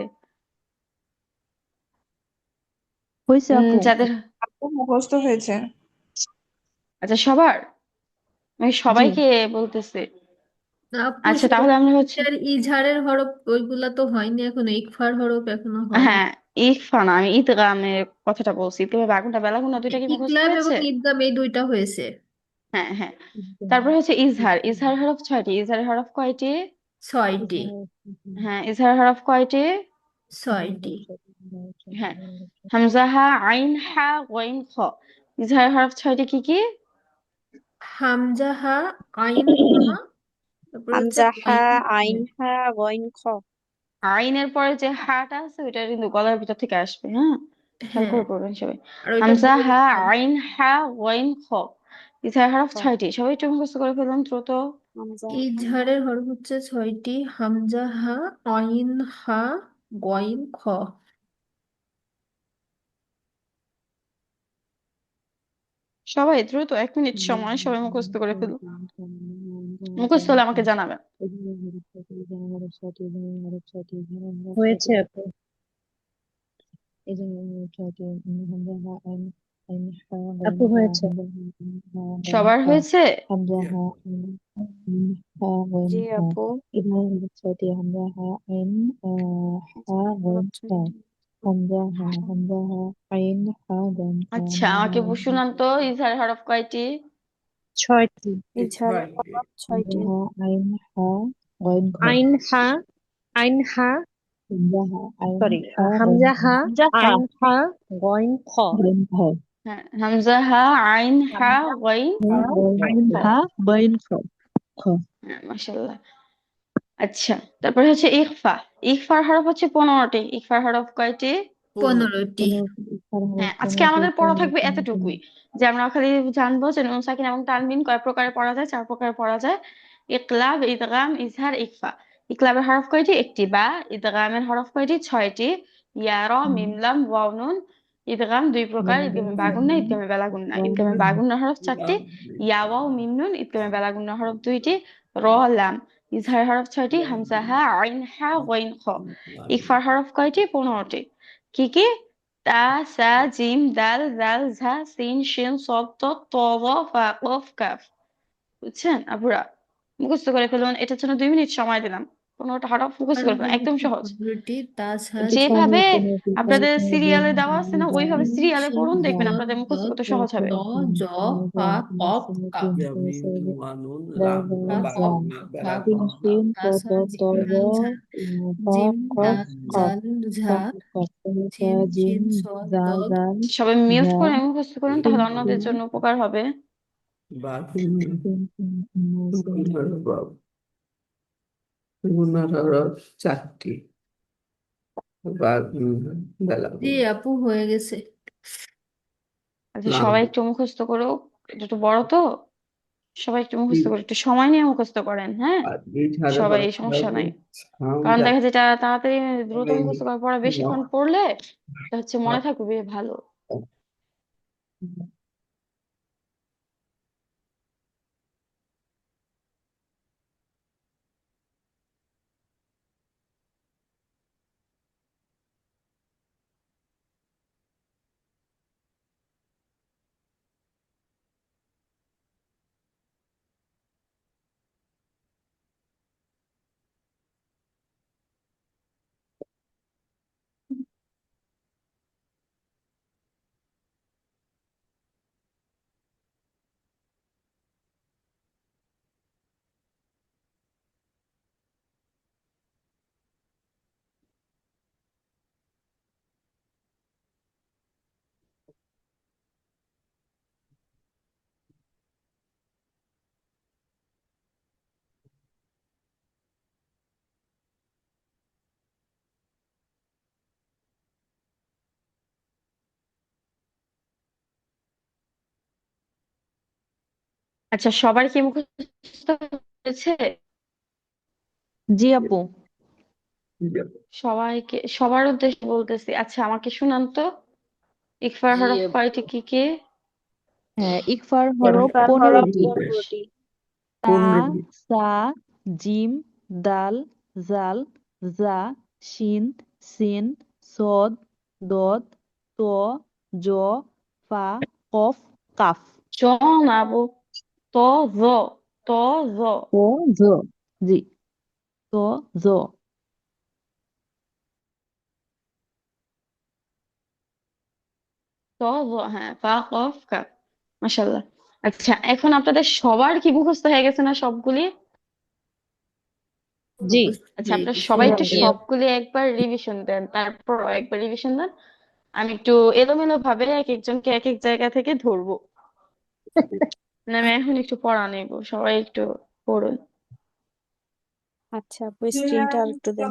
হয়েছে আপু। যাদের আপু মুখস্থ হয়েছে। আচ্ছা, সবার, আমি জি। সবাইকে বলতেছি। আপু আচ্ছা, তাহলে সবার আমরা হচ্ছে ইজহারের হরফ ওইগুলা তো হয়নি এখনো, ইকফার হরফ এখনো হয়নি। হ্যাঁ, ইকফা না, আমি ঈদগামের কথাটা বলছি। তবে বাগুনটা বেলাগুনা দুইটা কি মুখস্থ ইকলাব এবং হয়েছে? ঈদগাম এই দুইটা হয়েছে। হ্যাঁ হ্যাঁ। তারপর হচ্ছে ইজহার। ইজহার হরফ ছয়টি। ইজহার হরফ কয়টি? 6টি। হ্যাঁ, ইজহার হরফ কয়টি? 6টি। হ্যাঁ, হামজা, হা, আইন, হা, গইন, খ। ইজহার হরফ ছয়টি কি কি? হামজা, হা, আইন, হা, তারপর হচ্ছে হামজা, হা, গইন, খ। আইন, হা, গইন, খ। আইনের পরে যে হাটা আছে ওইটা কিন্তু গলার ভিতর থেকে আসবে, হ্যাঁ, খেয়াল হ্যাঁ, করে পড়বেন সবাই। আর ওইটা হামজা, বলে হা, দিতে হবে। আইন, হা, গইন, খ। ইজহার হরফ খ। ছয়টি। সবাই একটু মুখস্থ করে ফেলুন দ্রুত। হামজা, হা। ইজহারের হরফ হচ্ছে 6টি। হামজা, হা, আইন, হা, গইন, খ। সবাই দ্রুত, 1 মিনিট সময়, সবাই মুখস্থ করে ফেলুন। মুখস্থ হলে আমাকে জানাবেন। হয়েছে আপু। আপু হয়েছে। সবার হয়েছে? হা গইন জি হা আপু। ইধার হরফ 6টি হামজা হা আইন হা গইন হা হামজা হা আইন হা গইন হা আচ্ছা আমাকে শুনান তো ইজহার হরফ কয়টি? 6টি ইজহার হরফ 6টি। হামজা হা আইন হা গইন খ আইন হা আইন হা হামজা হা আইন সরি হা গইন হামজা খ হা হা আইন হা গইন খ গইন খ হ্যাঁ হামজা হা আইন হা গইন হা গইন আইন খ। হা গইন খ খ হ্যাঁ মাশাআল্লাহ। আচ্ছা তারপরে হচ্ছে ইখফা। ইখফার হরফ হচ্ছে 15টি। ইখফার হরফ কয়টি? 15টি। হ্যাঁ আজকে আমাদের পড়া থাকবে এতটুকুই, যে আমরা খালি জানবো যে নুন সাকিন এবং তানবিন কয় প্রকারে পড়া যায়, 4 প্রকারে পড়া যায়। ইকলাব, ইদগাম, ইজহার, ইখফা। ইকলাবের হরফ কয়টি? একটি। বা ইদগামের হরফ কয়টি? 6টি। ইয়া র মিম লাম ওয়াও নুন। ইদগাম 2 প্রকার, ইদগামে বাগুন্না, ইদগামে বেলাগুন্না। ইদগামে বাগুন্নার হরফ 4টি। ইয়া ওয়াও মিম নুন। ইদগামে বেলাগুন্নার হরফ 2টি। র লাম। ইজহারের হরফ 6টি, হামজা হা আইন হা গইন খ। ইখফার হরফ কয়টি? 15টি। কি কি? তা, সা, জিম, দাল, জাল, ঝা, সিন, শিন, সদ, ত, ত, ব, ফা, কফ, কাফ। বুঝছেন আপুরা? মুখস্থ করে ফেলুন। এটার জন্য 2 মিনিট সময় দিলাম। 15টা হরফ মুখস্থ আর করে ফেলুন, হরফ একদম সহজ। 15টি। তা, সা, জিম, যেভাবে দাল, আপনাদের সিরিয়ালে দেওয়া আছে না, ওইভাবে সিন, সিরিয়ালে শিন, পড়ুন, দেখবেন সদ, আপনাদের মুখস্থ দত, করতে সহজ হবে। ত, জ, ফা, কফ, কাফ। ফা, কফ, ফা, তিন কফ, কাফ। তিন তা, ত সা, ত ত জিম, জ দাল, ঝা। ফা জিম, কফ দাল, কফ জাল, ঝা। কফ কফ তা সিন, জিম শিন, সদ, জাল দত। জাল সবাই মিউট ঝা করে মুখস্থ করুন, তিন তাহলে অন্যদের তিন জন্য উপকার হবে। তিন তিন গুনার হরফ 4টি। জি আপু হয়ে গেছে। আচ্ছা লাম সবাই একটু মুখস্থ করুক, এটা একটু বড় তো, সবাই একটু মুখস্থ করুক, একটু সময় নিয়ে মুখস্থ করেন। হ্যাঁ আর ইজহারের সবাই, হরফ সমস্যা হবে নাই। কারণ হামজা দেখা যায় এটা তাড়াতাড়ি দ্রুত আইন মুখস্থ করার পরে বেশিক্ষণ পড়লে এটা হচ্ছে মনে থাকবে ভালো। আচ্ছা সবার কি মুখস্থ হয়েছে? জি আপু সবাইকে, সবার উদ্দেশ্যে বলতেছি। আচ্ছা আমাকে শুনান তো, ইকফার জি হরফ আপু। কয়টি, কি কি? হ্যাঁ ইকফার হরফ 15টি। তা 15টি। সা জিম দাল জাল জা শিন সিন সদ দত ত জ ফা কফ কাফ জ না আপু, ত জ, ত জ, ত জ জি ত জ ত জ, হ্যাঁ ফা কফ কাফ। মাশাআল্লাহ। আচ্ছা এখন আপনাদের সবার কি মুখস্থ হয়ে গেছে না সবগুলি? জি আচ্ছা হয়ে আপনারা গেছে। সবাই একটু জি সবগুলি একবার রিভিশন দেন, তারপর একবার রিভিশন দেন। আমি একটু এলোমেলো ভাবে এক একজনকে এক এক জায়গা থেকে ধরবো, মানে আমি এখন একটু পড়া নেব, সবাই একটু পড়ুন। আচ্ছা আপু স্ক্রিনটা আর একটু দেন।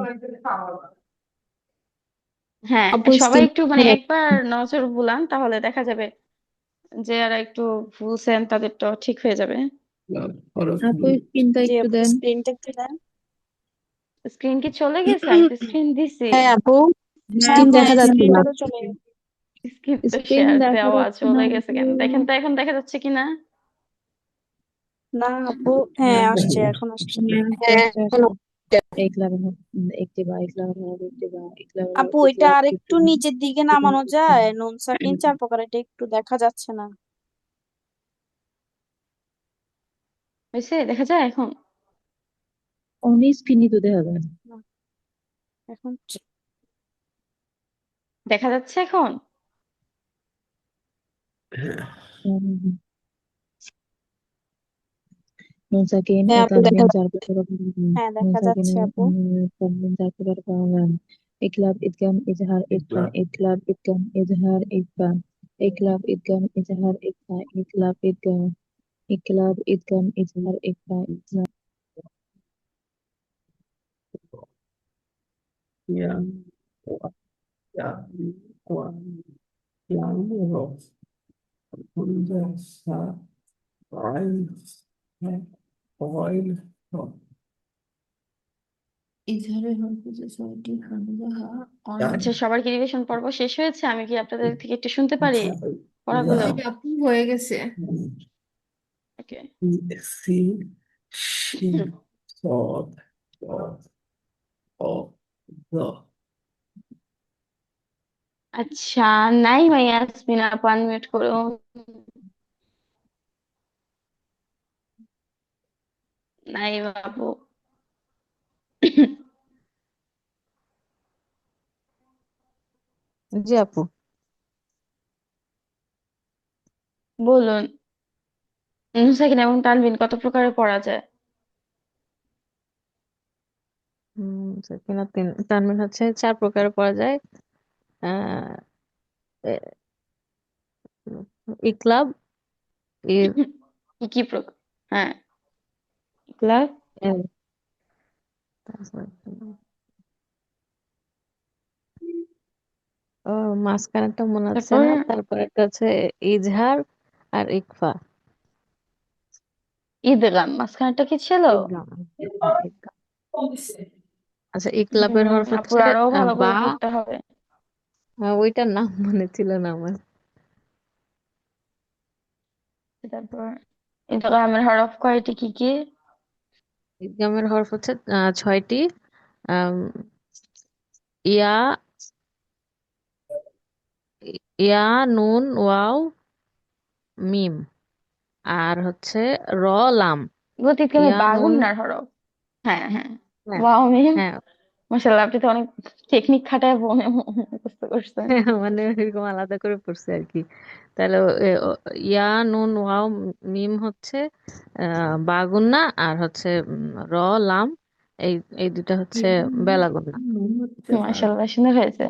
হ্যাঁ আপু সবাই স্ক্রিন একটু মানে একবার নজর বুলান, তাহলে দেখা যাবে যে যারা একটু ভুলছেন তাদের তো ঠিক হয়ে যাবে। হরফ আপু স্ক্রিনটা জি একটু আপু দেন স্ক্রিনটা একটু দেন। স্ক্রিন কি চলে গেছে? আমি তো স্ক্রিন দিছি। হ্যাঁ আপু হ্যাঁ স্ক্রিন হ্যাঁ দেখা যাচ্ছে না স্ক্রিনটা তো চলে গেছে। স্ক্রিন তো স্ক্রিন শেয়ার দেখা দেওয়া যাচ্ছে না চলে গেছে আপু কেন দেখেন তো, এখন দেখা যাচ্ছে কিনা? না আপু, হ্যাঁ আসছে, এখন আসছে। হ্যাঁ আস্তে আস্তে একলার একটিবা একলার আপু এটা আর একটু নিচের দিকে নামানো যায়? নুন সাকিন 4 প্রকার, এটা একটু দেখা যাচ্ছে না। হয়েছে, দেখা যায় এখন? অহনি স্ক্রিনই তো দেখা যায় না। এখন দেখা যাচ্ছে এখন? হুম, হুম। নুন সাকিন হ্যাঁ আপু দেখা তানবিন যাচ্ছে। চার প্রকার হ্যাঁ নুন দেখা সাকিন যাচ্ছে আপু। তানবিন চার প্রকার পাওয়া ইকলাব ইদগাম Izhar ইকফা ইকলাব ইদগাম Izhar ইকফা ইকলাব ইদগাম Izhar ইকফা ইকলাব ইদগাম ইকলাব ইদগাম Izhar ইকফা ইকলাব yang yang kuat yang roh bunda sa oil oil ইজহারের হরফ হচ্ছে 6টি, হামজা হা অন। আচ্ছা, সবার কি রিভিশন পর্ব শেষ হয়েছে? আমি কি আপনাদের থেকে একটু শুনতে পারি পড়াগুলো? জি আপু হয়ে গেছে। ওকে। sin shin sod dot o the আচ্ছা, নাই ভাই, ইয়াসমিন আপু আনমিউট করুন। নাই বাবু। জি আপু। বলুন, নুসাইকিন এবং তানবিন কত প্রকারে পড়া যায়? সাকিনা তানবিন হচ্ছে 4 প্রকারে পড়া যায়। আহ এ- ইকলাব কি কি প্রকার? হ্যাঁ, ইকলাব, এ- ও মাঝখানেরটা মনে হচ্ছে তারপর না, তারপর একটা হচ্ছে ইজহার আর ইকফা। ঈদগাম, মাঝখানেরটা কি ছিল? ইদগাম, হ্যাঁ, ইদগাম। আচ্ছা, ইকলাবের হরফ আপুর হচ্ছে আরো ভালো বা। করে পড়তে হবে। ওইটার নাম মনে ছিল না আমার। তারপর ইদগামের হরফ কয়টি, কি কি? ইদগামের হরফ হচ্ছে 6টি। আম, ইয়া ইয়া নুন ওয়াও মিম, আর হচ্ছে র লাম। এগুলো তো ইদগামের ইয়া নুন, বাগুন্নার হরফ। হ্যাঁ হ্যাঁ। হ্যাঁ ওয়াও মিম। হ্যাঁ। মাশাআল্লাহ, আপনি তো অনেক টেকনিক খাটায় মুখস্থ করছেন। মানে এরকম আলাদা করে পড়ছে আর কি। তাহলে ইয়া নুন ওয়াও মিম হচ্ছে বাগুন্না, আর হচ্ছে র লাম, এই এই দুটা হচ্ছে বেলাগুন্না। মাশাআল্লাহ, সুন্দর হয়েছে।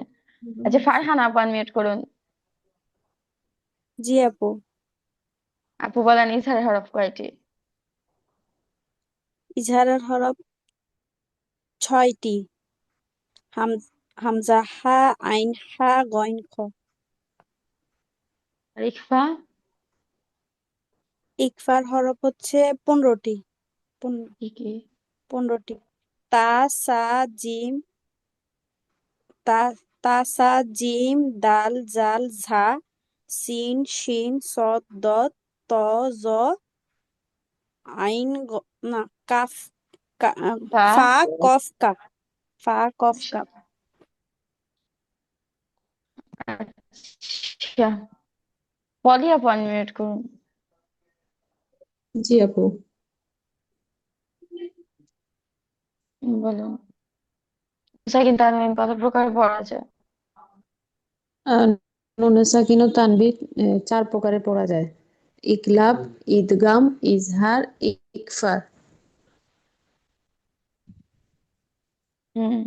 আচ্ছা, ফারহান আপু আনমিউট করুন। জি আপু। আপু বলেন, ইজহারের হরফ কয়টি? ইজহারের হরফ 6টি। হাম হামজা হা আইন হা গইন খ। আর ইখফা? ইকফার হরফ হচ্ছে 15টি। কি কি? 15টি। তা সা জিম তা তা সা জিম দাল জাল ঝা সিন শিন সদ দত ত জ আইন না কাফ তা? ফা কফ কাফ। ফা কফ কাফ। আচ্ছা, পলি আপু আনমিউট করুন। জি আপু। বলুন, সাকিন তানবিন কত প্রকার পড়া যায়? নুন সাকিন ও তানবিন 4 প্রকারে পড়া যায়। ইকলাব, ইদগাম, ইজহার, ইকফা। হুম।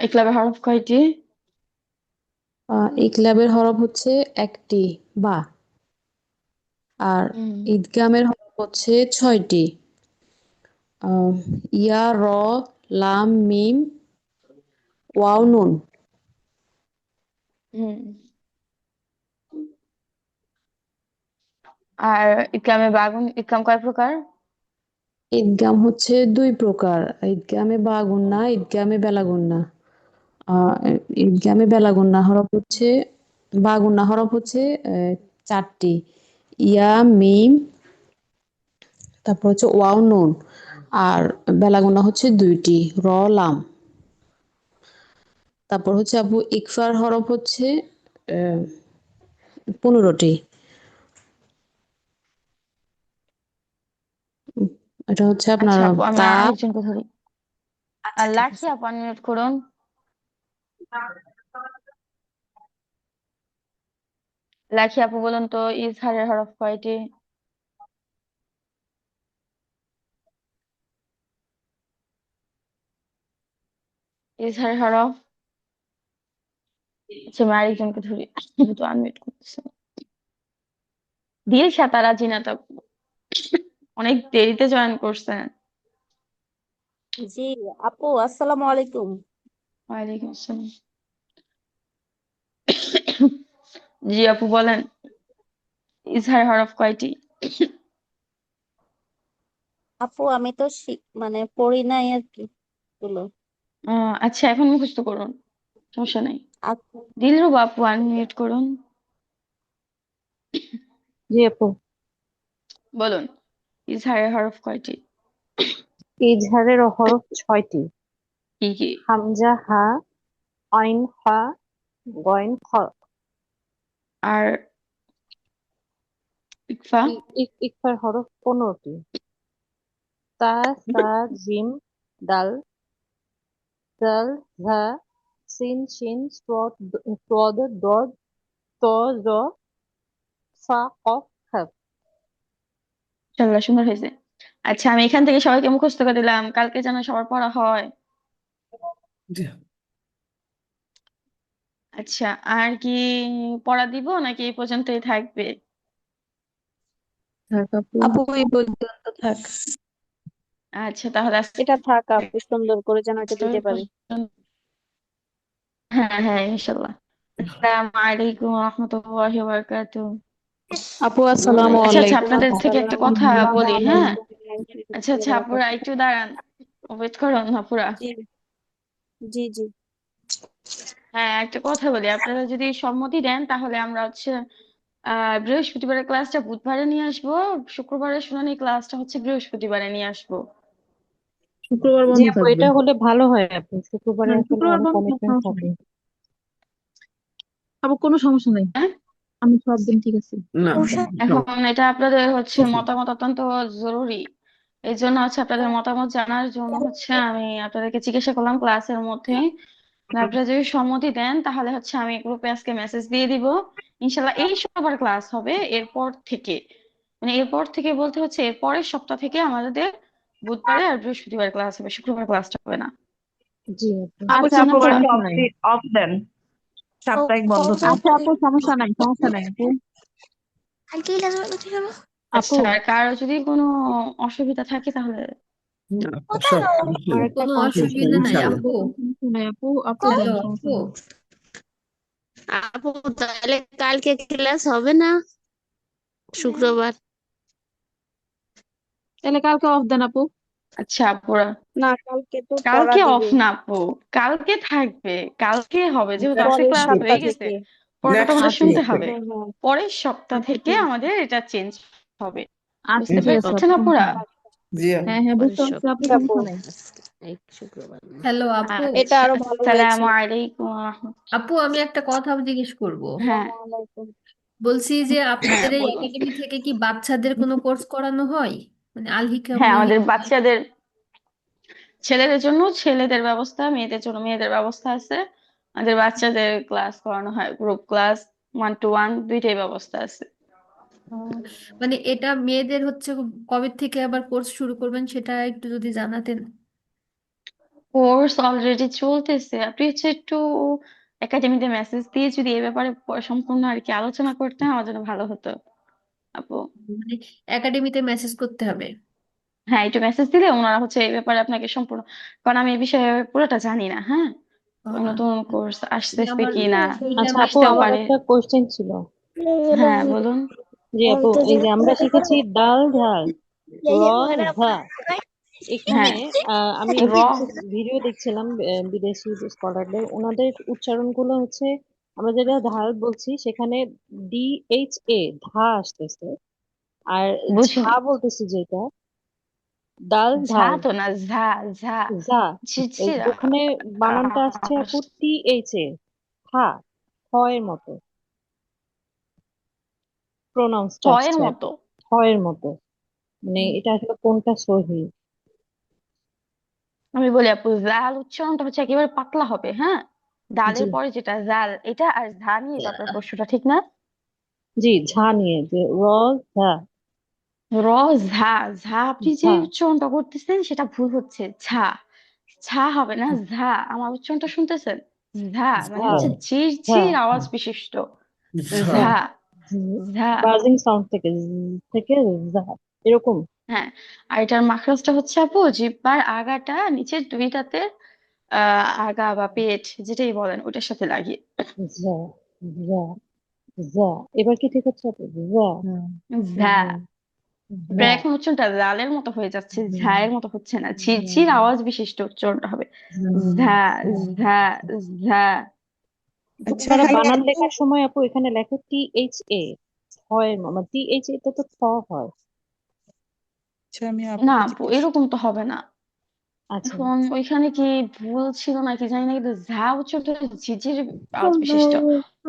ইকলাবের হরফ কয়টি? ইকলাবের হরফ হচ্ছে 1টি বা। আর হুম ইদগামের হরফ হচ্ছে 6টি। ইয়া র লাম মিম ওয়াও নুন। হুম। আর ইকলাম কয় প্রকার? ঈদগাম হচ্ছে 2 প্রকার। ঈদগামে বা গুন্না, ঈদগামে বেলা গুন্না। আহ ঈদগামে বেলা গুন্না হরফ হচ্ছে, বা গুন্না হরফ হচ্ছে 4টি। ইয়া মিম, তারপর হচ্ছে ওয়াও নুন। আর বেলা গুন্না হচ্ছে 2টি, র লাম। তারপর হচ্ছে আপু ইকফার হরফ হচ্ছে 15টি। এটা হচ্ছে আপনার আচ্ছা আপু, আমি তা। আরেকজনকে ধরি। আচ্ছা ঠিক লাখি আছে। আপু, আনমিউট করুন। লাখি আপু বলুন তো, ইজহারের হরফ কয়টি? ইজহারের হরফ। আচ্ছা, আমি আরেকজনকে ধরি, যেহেতু আনমিউট করতেছে না। দিলশা তারা জিনাত আপু, অনেক দেরিতে জয়েন করছেন। জি আপু, আসসালামু আলাইকুম। ওয়ালাইকুম আসসালাম। জি আপু বলেন, ইজহারের হরফ কয়টি? আপু আমি তো মানে পড়ি নাই আর কি গুলো। আচ্ছা, এখন মুখস্থ করুন, সমস্যা নাই। আচ্ছা দিলরুবা আপু, আনমিউট করুন। জি আপু। বলুন, ইজহারের হরফ কয়টি? ইজহারের হরফ 6টি। কি কি? হামজা, হা, আইন, হা, গইন, খ। আর ইকফা? ইকফার হরফ 15টি। তা, সা, জিম, দাল, জাল, ঝা, সিন, শিন, সদ, দদ, ত, জ, ফা, কফ, হা। ইনশাআল্লাহ, সুন্দর হয়েছে। আচ্ছা, আমি এখান থেকে সবাইকে মুখস্থ করে দিলাম, কালকে যেন সবার পড়া হয়। জি। আচ্ছা, আর কি পড়া দিব নাকি এই পর্যন্তই থাকবে? থাক আপু। আপু এই পর্যন্ত থাক। আচ্ছা, তাহলে এটা থাক আপু, সুন্দর করে যেন এটা আজকে দিতে এই পারি। পর্যন্ত। হ্যাঁ হ্যাঁ, ইনশাল্লাহ। আসসালামু আলাইকুম ওয়া রাহমাতুল্লাহি ওয়া বারাকাতুহু। আপু আসসালামু আচ্ছা আচ্ছা, আলাইকুম। আপনাদের থেকে একটা কথা বলি, হ্যাঁ। আচ্ছা আচ্ছা, আপুরা বারাকাতুহু। একটু দাঁড়ান, ওয়েট করুন আপুরা। জি জি জি। হ্যাঁ, একটা কথা বলি, আপনারা যদি সম্মতি দেন তাহলে আমরা হচ্ছে বৃহস্পতিবারের ক্লাসটা বুধবারে নিয়ে আসবো, শুক্রবারের শুনানি ক্লাসটা হচ্ছে বৃহস্পতিবারে নিয়ে আসবো। শুক্রবার জি বন্ধ আপু, থাকবে। এটা হলে ভালো হয় আপু, শুক্রবারে হ্যাঁ আসলে শুক্রবার অনেক বন্ধ থাক, কমিটমেন্ট সমস্যা থাকে। নেই আপু, কোনো সমস্যা নেই। হ্যাঁ, আমি সব দিন ঠিক আছে। না, এখন এটা আপনাদের হচ্ছে মতামত অত্যন্ত জরুরি। এই জন্য হচ্ছে আপনাদের মতামত জানার জন্য হচ্ছে আমি আপনাদেরকে জিজ্ঞাসা করলাম ক্লাসের মধ্যে। আপনারা যদি সম্মতি দেন তাহলে হচ্ছে আমি গ্রুপে আজকে মেসেজ দিয়ে দিব। ইনশাল্লাহ এই শুক্রবার ক্লাস হবে, এরপর থেকে, মানে এরপর থেকে বলতে হচ্ছে এর পরের সপ্তাহ থেকে আমাদের বুধবারে আর বৃহস্পতিবার ক্লাস হবে, শুক্রবার ক্লাসটা হবে না। জি আপু। আপু আচ্ছা আপু, শুক্রবারটা সমস্যা অফ নাই। অফ দেন, সাপ্তাহিক বন্ধ থাক। আচ্ছা আপু, সমস্যা নাই, সমস্যা নাই আপু। আপু, আচ্ছা, আর কারো যদি কোনো অসুবিধা থাকে তাহলে না, সব আর সমস্যা একটা কোনো কনফিউশন অসুবিধা নাই ছিল। ইনশাল্লাহ। আপু। সমস্যা নাই আপু, আপু হ্যালো দেন, সমস্যা আপু। নেই। আপু তাহলে কালকে ক্লাস হবে না শুক্রবার? তাহলে কালকে অফ দেন আপু। আচ্ছা আপুরা, না, কালকে তো পড়া কালকে অফ দিবে না আপু, কালকে থাকবে, কালকে হবে, যেহেতু আজকে পরের ক্লাস সপ্তাহ হয়ে গেছে, থেকে। পড়াটা তো নেক্সট আমাদের আচ্ছা শুনতে উইক হবে। থেকে। হ্যাঁ হ্যাঁ। পরের সপ্তাহ আচ্ছা থেকে ঠিক আছে। আমাদের এটা চেঞ্জ হবে। আচ্ছা বুঝতে ঠিক আছে পেরেছেন আপু, আপুরা? সমস্যা নেই। জি আপু। হ্যাঁ হ্যাঁ, পরের বুঝতে পারছি আপু, সপ্তাহ আপু, সমস্যা নেই। এই শুক্রবার না। হ্যালো আপু। এটা আচ্ছা, আরো ভালো হয়েছে। আসসালামু আলাইকুম ওয়া রাহমাতুল্লাহ। আপু আমি একটা কথা জিজ্ঞেস করব। হ্যাঁ আসসালামু আলাইকুম। বলছি যে হ্যাঁ আপনাদের এই বলুন। একাডেমি থেকে কি বাচ্চাদের কোনো কোর্স করানো হয়? মানে আল হিকাম হ্যাঁ, নুল আমাদের হিকাম। বাচ্চাদের, ছেলেদের জন্য ছেলেদের ব্যবস্থা, মেয়েদের জন্য মেয়েদের ব্যবস্থা আছে। আমাদের বাচ্চাদের ক্লাস করানো হয়, গ্রুপ ক্লাস, 1 to 1 দুইটাই ব্যবস্থা আছে। আহ, মানে এটা মেয়েদের হচ্ছে কবে থেকে আবার কোর্স শুরু করবেন সেটা একটু যদি জানাতেন। কোর্স অলরেডি চলতেছে, আপনি হচ্ছে একটু একাডেমিতে মেসেজ দিয়ে যদি এই ব্যাপারে সম্পূর্ণ আর কি আলোচনা করতেন আমার জন্য ভালো হতো আপু। মানে একাডেমিতে মেসেজ করতে হবে? হ্যাঁ, একটু মেসেজ দিলে ওনারা হচ্ছে এই ব্যাপারে আপনাকে সম্পূর্ণ, কারণ আমি এই বিষয়ে পুরোটা জানি না। হ্যাঁ, ওই নতুন কোর্স মানে আসতেছে আমার কি না, ওইটা আচ্ছা আপু, আসতেও আমার পারে। একটা কোশ্চেন ছিল। হ্যাঁ বলুন। জি আপু, এই যে আমরা শিখেছি ডাল, ঝাল, র, ঝা। এখানে হ্যাঁ, আমি র, কিছু ভিডিও দেখছিলাম বিদেশি স্কলারদের, ওনাদের উচ্চারণগুলো হচ্ছে, আমরা যেটা ঢাল বলছি সেখানে DHA, ধা আসতেছে। আর ঝা বুঝিনি। বলতেছি যেটা, ডাল, ঝা ঝাল, তো না, ঝা, ঝা, যা, ঝিঝি, ওখানে বানানটা আসছে আপু THA, থা, থ এর মতো প্রোনাউন্সটা ছয়ের আসছে আর মতো। কি, থ এর মতো। মানে এটা আসলে কোনটা সহি? আমি বলি আপু, জাল উচ্চারণটা হচ্ছে একেবারে পাতলা হবে, হ্যাঁ। জি ডালের পরে যেটা জাল, এটা আর ঝা নিয়ে তো আপনার প্রশ্নটা, ঠিক না? জি, ঝা নিয়ে যে ঝা র ঝা, ঝা আপনি যে ঝা উচ্চারণটা করতেছেন সেটা ভুল হচ্ছে। ঝা, ঝা হবে না, ঝা। আমার উচ্চারণটা শুনতেছেন? ঝা মানে ঝা হচ্ছে ঝির ঝা ঝির আওয়াজ বিশিষ্ট। ঝা ঝা, ঝা। বাজিং সাউন্ড থেকে থেকে ঝা এরকম। হ্যাঁ, আর এটার মাখরাজটা হচ্ছে আপু, জিহ্বার আগাটা নিচের দুই দাঁতের আগা বা পেট যেটাই বলেন ওটার সাথে লাগিয়ে। ঝা ঝা ঝা এবার কি ঠিক হচ্ছে আপু? ঝা ঝা, ঝা আপনার এখন উচ্চারণটা লালের মতো হয়ে যাচ্ছে, ঝায়ের মতো হচ্ছে না। ঝিরঝির আওয়াজ বিশিষ্ট উচ্চারণটা হবে। ঝা, ঝা, ঝা। তো আচ্ছা ওনারা হ্যালো বানান আপু। লেখার সময় আপু এখানে লেখে THA, হয় মানে THA তে তো থ হয়। আচ্ছা আমি না আপুকে আপু, জিজ্ঞেস এরকম তো হবে না। আচ্ছা এখন ওইখানে কি ভুল ছিল নাকি জানি না, কিন্তু ঝা উচ্চারণটা ঝিঝির আওয়াজ বিশিষ্ট।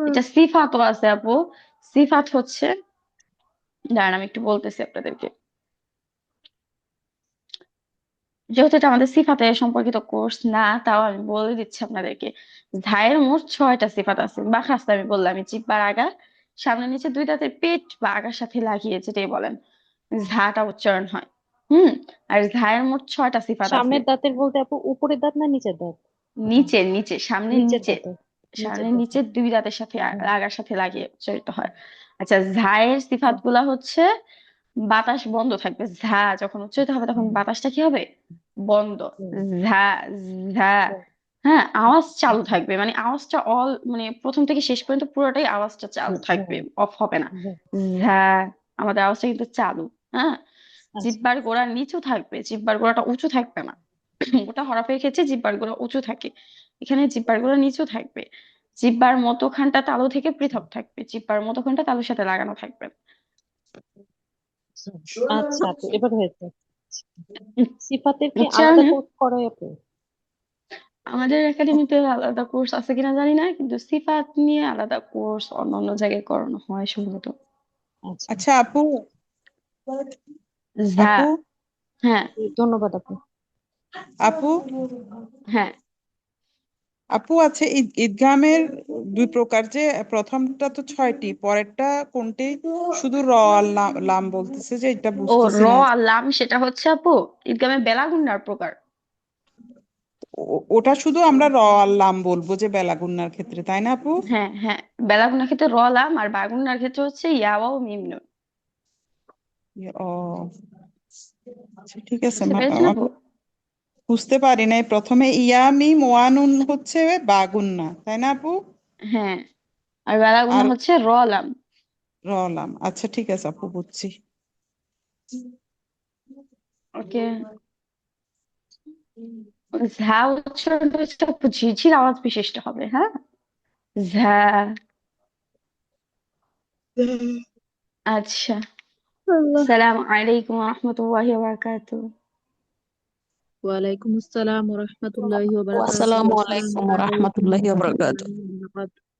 এটা সিফাতও আছে আপু। সিফাত হচ্ছে, দাঁড়ান আমি একটু বলতেছি আপনাদেরকে, যেহেতু এটা আমাদের সিফাতের সম্পর্কিত কোর্স না, তাও আমি বলে দিচ্ছি আপনাদেরকে। ঝায়ের মোট 6টা সিফাত আছে বা খাস্তা, আমি বললাম জিহ্বার আগা, সামনে নিচে দুই দাঁতের পেট বা আগার সাথে লাগিয়ে যেটাই বলেন ঝাটা উচ্চারণ হয়। হুম। আর ঝায়ের মোট 6টা সিফাত আছে। সামনের দাঁতের বলতে আপু উপরের দাঁত না নিচের দাঁত? নিচে, নিচে, সামনের নিচের নিচে, দাঁতের নিচের সামনের দাঁতের নিচের দুই দাঁতের সাথে হুম, আগার সাথে লাগিয়ে উচ্চারিত হয়। আচ্ছা, ঝায়ের সিফাত গুলা হচ্ছে বাতাস বন্ধ থাকবে। ঝা যখন উচ্চারিত হবে তখন বাতাসটা কি হবে? বন্ধ। হুম, ঝা, ঝা। হুম, হ্যাঁ, আওয়াজ চালু থাকবে, মানে আওয়াজটা মানে প্রথম থেকে শেষ পর্যন্ত পুরোটাই আওয়াজটা চালু হুম, থাকবে, অফ হবে না। হুম, ঝা, আমাদের আওয়াজটা কিন্তু চালু। হ্যাঁ, আচ্ছা জিহ্বার গোড়া নিচু থাকবে, জিহ্বার গোড়াটা উঁচু থাকবে না। ওটা হরফের ক্ষেত্রে জিহ্বার গোড়া উঁচু থাকে, এখানে জিহ্বার গোড়া নিচু থাকবে। জিহ্বার মধ্যখানটা তালু থেকে পৃথক থাকবে, জিহ্বার মধ্যখানটা তালুর সাথে লাগানো থাকবে। আচ্ছা আপু এবার হয়েছে। সিফাতের কি আলাদা উচ্চারণে কোর্স করায় আপু? আমাদের একাডেমিতে আলাদা কোর্স আছে কিনা জানি না, কিন্তু সিফাত নিয়ে আলাদা কোর্স অন্য অন্য জায়গায় করানো হয় সম্ভবত। আচ্ছা আচ্ছা আপু, ঝা, আপু, হ্যাঁ, ধন্যবাদ আপু। আপু, হ্যাঁ। আপু আছে ঈদগামের দুই প্রকার, যে প্রথমটা তো 6টি, পরেরটা কোনটি? শুধু র আর লাম লাম বলতেছে, যে এটা ও, বুঝতেছি র না। আর লাম সেটা হচ্ছে আপু ঈদগামে বেলাগুন্নার প্রকার। ওটা শুধু আমরা র আর লাম বলবো যে বেলাগুন্নার ক্ষেত্রে, তাই না আপু? হ্যাঁ, হ্যাঁ, বেলাগুন্নার ক্ষেত্রে র লাম, আর বাগুন্নার ক্ষেত্রে হচ্ছে ইয়া ওয়াও মিম নুন। ও আচ্ছা, ঠিক আছে বুঝতে পেরেছেন আপু? আপু, বুঝতে পারি নাই। প্রথমে ইয়ামিম ওয়ানুন হচ্ছে বাগুন্না, তাই না আপু? হ্যাঁ, আর বেলাগুন্না আর হচ্ছে র লাম। রলাম, আচ্ছা ঠিক আছে আপু, বুঝছি। ওকে। ঝা উচ্চারণটা হচ্ছে আপু ঝিঝির আওয়াজ বিশিষ্ট হবে, হ্যাঁ। ঝা। আচ্ছা, আল্লাহ। আসসালামু আলাইকুম ওয়া রাহমাতুল্লাহি ওয়া বারাকাতুহু। ওয়ালাইকুম আসসালাম ওয়া রাহমাতুল্লাহি ওয়া বারাকাতুহু। আসসালামু আসসালামু আলাইকুম ওয়া আলাইকুম রাহমাতুল্লাহি ওয়া ওয়া বারাকাতুহু। রাহমাতুল্লাহি ওয়া বারাকাতুহু।